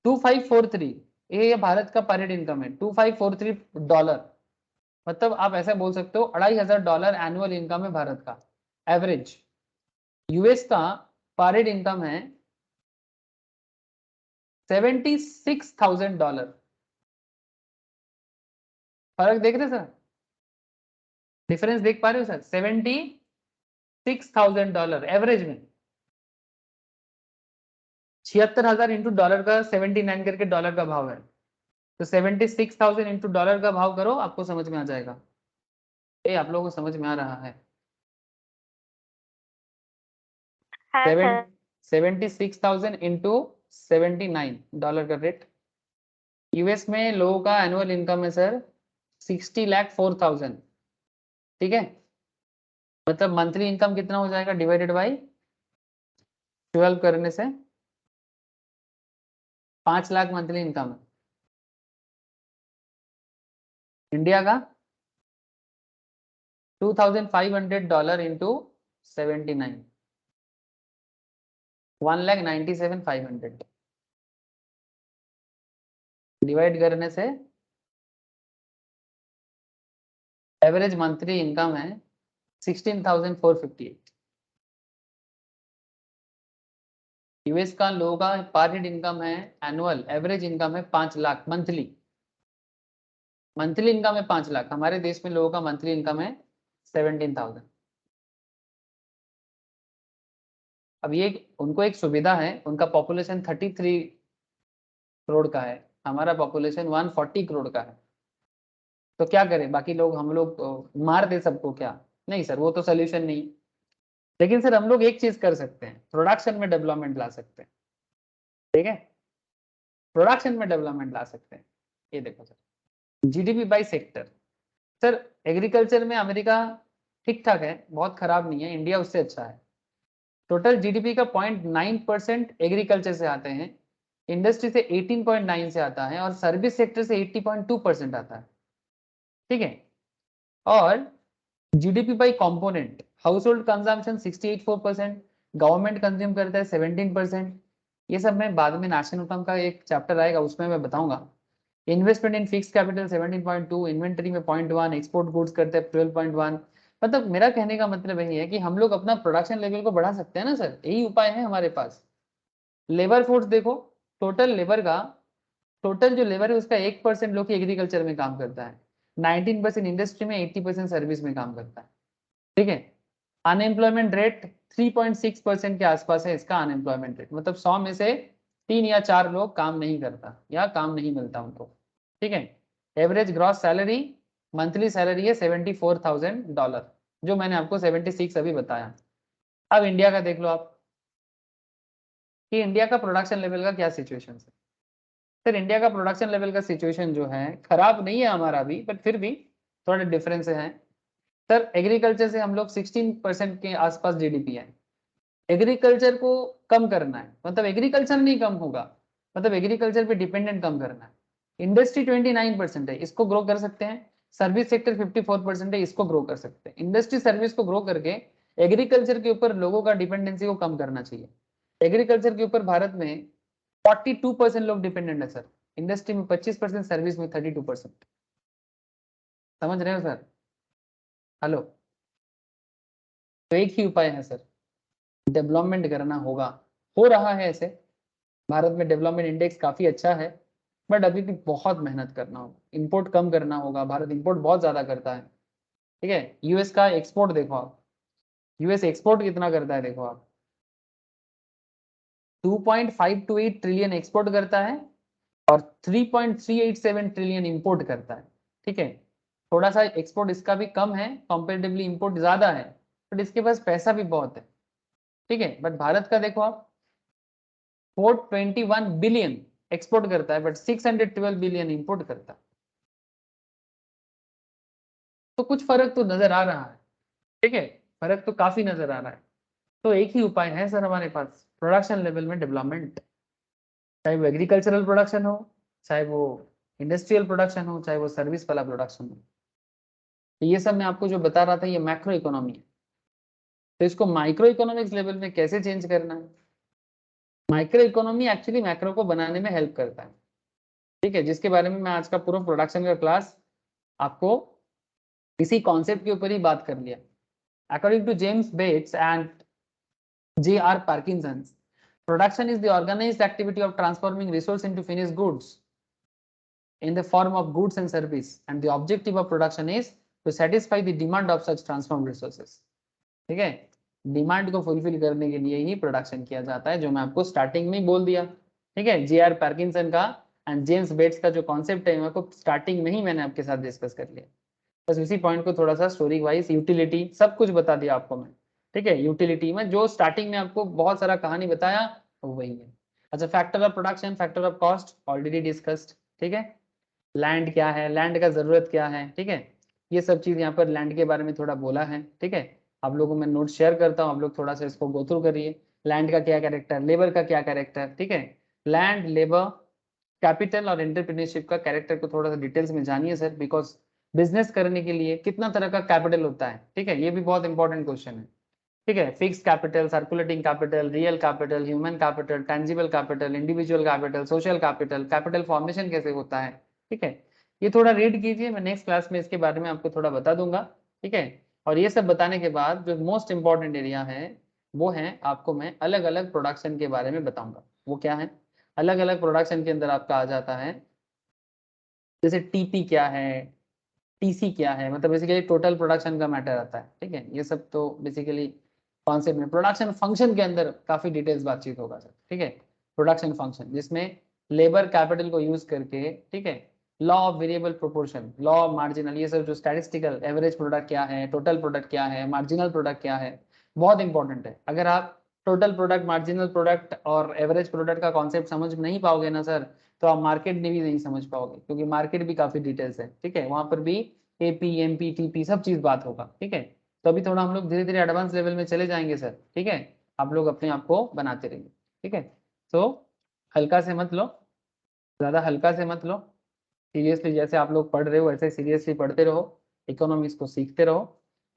Speaker 1: 2543, ये भारत का पर हेड इनकम है, $2543, मतलब आप ऐसा बोल सकते हो $2500 एनुअल इनकम है भारत का एवरेज। यूएस का पर हेड इनकम है $76,000। फर्क देख रहे सर, डिफरेंस देख पा रहे हो सर, $76,000 एवरेज में। 76,000 इंटू डॉलर का 79 करके डॉलर का भाव है, तो 76,000 इंटू डॉलर का भाव करो, आपको समझ में आ जाएगा। ये आप लोगों को समझ में आ रहा है।
Speaker 2: हाँ सर।
Speaker 1: 76,000 इंटू $79 का रेट। यूएस में लोगों का एनुअल इनकम है सर 60,04,000, ठीक है। मतलब मंथली इनकम कितना हो जाएगा, डिवाइडेड बाई 12 करने से 5 लाख मंथली इनकम है। इंडिया का $2,500 इंटू 79, 1,97,500 डिवाइड करने से एवरेज मंथली इनकम है 16,458। यूएस का लोगों का पर हेड इनकम है, एनुअल एवरेज इनकम है 5 लाख मंथली, मंथली इनकम है 5 लाख। हमारे देश में लोगों का मंथली इनकम है 17,000। अब ये उनको एक सुविधा है, उनका पॉपुलेशन 33 करोड़ का है, हमारा पॉपुलेशन 140 करोड़ का है, तो क्या करें, बाकी लोग हम लोग मार दे सबको क्या, नहीं सर वो तो सोल्यूशन नहीं। लेकिन सर हम लोग एक चीज कर सकते हैं, प्रोडक्शन में डेवलपमेंट ला सकते हैं, ठीक है, प्रोडक्शन में डेवलपमेंट ला सकते हैं। ये देखो sir, GDP by sector. Sir agriculture में अमेरिका ठीक ठाक है, बहुत खराब नहीं है, इंडिया उससे अच्छा है। टोटल जीडीपी का 0.9% एग्रीकल्चर से आते हैं, इंडस्ट्री से 18.9 से आता है, और सर्विस सेक्टर से 80.2% आता है, ठीक है। और GDP by component, house hold consumption 68.4%, government consume करता है 17%। ये सब मैं बाद में नेशनल इनकम का एक चैप्टर आएगा उसमें मैं बताऊंगा। Investment in fix capital 17.2, inventory में 0.1, एक्सपोर्ट गुड्स करते हैं 12.1। मतलब मेरा कहने का मतलब यही है कि हम लोग अपना प्रोडक्शन लेवल को बढ़ा सकते हैं ना सर, यही उपाय है हमारे पास। लेबर फोर्स देखो, टोटल लेबर का, टोटल जो लेबर है उसका 1% लोग एग्रीकल्चर में काम करता है, 19% इंडस्ट्री में, 80% सर्विस में काम करता है, ठीक है। अनएम्प्लॉयमेंट रेट 3.6% के आसपास है इसका अनएम्प्लॉयमेंट रेट, मतलब 100 में से 3 या 4 लोग काम नहीं करता या काम नहीं मिलता उनको, ठीक है। Average gross salary, monthly salary है $74,000, जो मैंने आपको 76 अभी बताया। अब इंडिया का देख लो आप कि इंडिया का प्रोडक्शन लेवल का क्या सिचुएशन है। सर इंडिया का प्रोडक्शन लेवल का सिचुएशन जो है खराब नहीं है हमारा भी, बट फिर भी थोड़े डिफरेंस है। सर एग्रीकल्चर से हम लोग 16% के आसपास जीडीपी है, एग्रीकल्चर को कम करना है, मतलब एग्रीकल्चर नहीं कम होगा, मतलब एग्रीकल्चर पे डिपेंडेंट कम करना है। इंडस्ट्री 29% है, इसको ग्रो कर सकते हैं। सर्विस सेक्टर 54% है, इसको ग्रो कर सकते हैं। इंडस्ट्री सर्विस को ग्रो करके एग्रीकल्चर के ऊपर लोगों का डिपेंडेंसी को कम करना चाहिए। एग्रीकल्चर के ऊपर भारत में 42% लोग डिपेंडेंट है सर, इंडस्ट्री में 25%, सर्विस में 32%। समझ रहे हो सर, हेलो। तो एक ही उपाय है सर, डेवलपमेंट करना होगा। हो रहा है ऐसे, भारत में डेवलपमेंट इंडेक्स काफी अच्छा है, बट अभी भी बहुत मेहनत करना होगा, इंपोर्ट कम करना होगा। भारत इंपोर्ट बहुत ज्यादा करता है, ठीक है। यूएस का एक्सपोर्ट देखो आप, यूएस एक्सपोर्ट कितना करता है देखो आप, 2.528 ट्रिलियन एक्सपोर्ट करता है और 3.387 ट्रिलियन इंपोर्ट करता है, ठीक है। थोड़ा सा एक्सपोर्ट इसका भी कम है, कंपेरेटिवली इंपोर्ट ज्यादा है, बट इसके पास पैसा भी बहुत है, ठीक है। बट भारत का देखो आप, 421 बिलियन एक्सपोर्ट करता है, बट 612 बिलियन इंपोर्ट करता है। तो कुछ फर्क तो नजर आ रहा है, ठीक है, फर्क तो काफी नजर आ रहा है। तो एक ही उपाय है सर हमारे पास, प्रोडक्शन लेवल में डेवलपमेंट, चाहे वो एग्रीकल्चरल प्रोडक्शन हो, चाहे वो इंडस्ट्रियल प्रोडक्शन हो, चाहे वो सर्विस वाला प्रोडक्शन हो। तो ये सब मैं आपको जो बता रहा था ये मैक्रो इकोनॉमी है। तो इसको माइक्रो इकोनॉमिक्स लेवल में कैसे चेंज करना है, माइक्रो इकोनॉमी एक्चुअली मैक्रो को बनाने में हेल्प करता है, ठीक है, जिसके बारे में मैं आज का पूरा प्रोडक्शन का क्लास आपको इसी कॉन्सेप्ट के ऊपर ही बात कर लिया। According to James Bates and J.R. Parkinson's, production is the organized activity of transforming resource into finished goods in the form of goods and service, and the objective of production is to satisfy the demand of such transformed resources. ठीक है, demand को fulfil करने के लिए ही production किया जाता है, जो मैं आपको स्टार्टिंग में ही बोल दिया, ठीक है। J.R. पार्किंसन का एंड जेम्स बेट्स का जो कॉन्सेप्ट है मैं को स्टार्टिंग में ही मैंने आपके साथ डिस्कस कर लिया। बस उसी पॉइंट को थोड़ा सा स्टोरी वाइज, यूटिलिटी सब कुछ बता दिया आपको मैं, ठीक है। यूटिलिटी में जो स्टार्टिंग में आपको बहुत सारा कहानी बताया वही है। अच्छा, factor of production, factor of cost already discussed, ठीक है। लैंड क्या है, लैंड का जरूरत क्या है, ठीक है। ये सब चीज यहाँ पर लैंड के बारे में थोड़ा बोला है, ठीक है। आप लोगों को मैं नोट शेयर करता हूँ, आप लोग थोड़ा सा इसको गो थ्रू करिए। लैंड का क्या कैरेक्टर, लेबर का क्या कैरेक्टर, ठीक है। लैंड, लेबर, कैपिटल और एंटरप्रेन्योरशिप का कैरेक्टर को थोड़ा सा डिटेल्स में जानिए सर, बिकॉज बिजनेस करने के लिए कितना तरह का कैपिटल होता है, ठीक है, ये भी बहुत इंपॉर्टेंट क्वेश्चन है, ठीक है। Fixed capital, circulating capital, real capital, human capital, tangible capital, individual capital, social capital, capital formation कैसे होता है, ठीक है। ये थोड़ा रीड कीजिए, मैं नेक्स्ट क्लास में इसके बारे में आपको थोड़ा बता दूंगा, ठीक है। और ये सब बताने के बाद जो मोस्ट इंपॉर्टेंट एरिया है वो है, आपको मैं अलग अलग प्रोडक्शन के बारे में बताऊंगा। वो क्या है, अलग अलग प्रोडक्शन के अंदर आपका आ जाता है, जैसे टीपी क्या है, टीसी क्या है, मतलब बेसिकली टोटल प्रोडक्शन का मैटर आता है, ठीक है। ये सब तो बेसिकली कॉन्सेप्ट में, प्रोडक्शन फंक्शन के अंदर काफी डिटेल्स बातचीत होगा सर, ठीक है। प्रोडक्शन फंक्शन जिसमें लेबर कैपिटल को यूज करके, ठीक है, law of variable proportion, law of marginal, ये सब जो स्टैटिस्टिकल एवरेज प्रोडक्ट क्या है, टोटल प्रोडक्ट क्या है, मार्जिनल प्रोडक्ट क्या है, बहुत इंपॉर्टेंट है। अगर आप टोटल प्रोडक्ट, मार्जिनल प्रोडक्ट और एवरेज प्रोडक्ट का कॉन्सेप्ट समझ नहीं पाओगे ना सर, तो आप मार्केट में भी नहीं समझ पाओगे, क्योंकि मार्केट भी काफी डिटेल्स है, ठीक है। वहां पर भी एपी, एमपी, टीपी सब चीज बात होगा, ठीक है। तो अभी थोड़ा हम लोग धीरे धीरे एडवांस लेवल में चले जाएंगे सर, ठीक है। आप लोग अपने आप को बनाते रहिए, ठीक है। तो हल्का से मत लो, ज्यादा हल्का से मत लो, सीरियसली जैसे आप लोग पढ़ रहे हो वैसे सीरियसली पढ़ते रहो, इकोनॉमिक्स को सीखते रहो।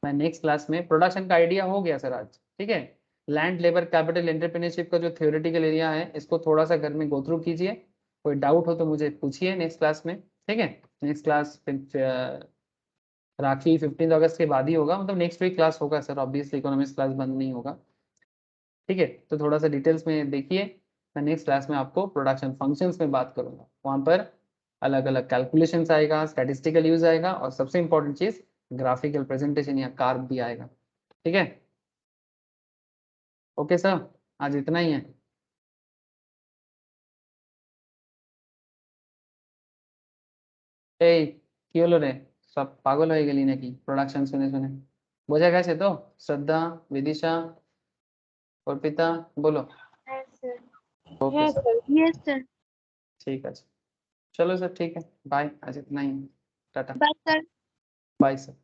Speaker 1: मैं नेक्स्ट क्लास में, प्रोडक्शन का आइडिया हो गया सर आज, ठीक है। लैंड, लेबर, कैपिटल, एंटरप्रेन्योरशिप का जो थ्योरेटिकल एरिया है इसको थोड़ा सा घर में गो थ्रू कीजिए, कोई डाउट हो तो मुझे पूछिए नेक्स्ट क्लास में, ठीक है। नेक्स्ट क्लास राखी 15 अगस्त के बाद ही होगा, मतलब नेक्स्ट वीक क्लास होगा सर, ऑब्वियसली इकोनॉमिक्स क्लास बंद नहीं होगा, ठीक है। तो थोड़ा सा डिटेल्स में देखिए, मैं नेक्स्ट क्लास में आपको प्रोडक्शन फंक्शंस में बात करूंगा, वहां पर अलग अलग कैलकुलेशंस आएगा, स्टैटिस्टिकल यूज आएगा, और सबसे इंपॉर्टेंट चीज ग्राफिकल प्रेजेंटेशन या कार्व भी आएगा, ठीक है। ओके सर, आज इतना ही है। ए কি হলো রে, सब पागल हो गए नाकि प्रोडक्शन सुने सुने, বোঝা গেছে তো? শ্রদ্ধা, বিদিশা, অর্পিতা, बोलो।
Speaker 2: Yes, sir.
Speaker 1: Okay sir,
Speaker 2: Yes, sir.
Speaker 1: ठीक है, चलो सर, ठीक है, बाय, आज इतना ही, tata,
Speaker 2: Bye, sir.
Speaker 1: Bye sir.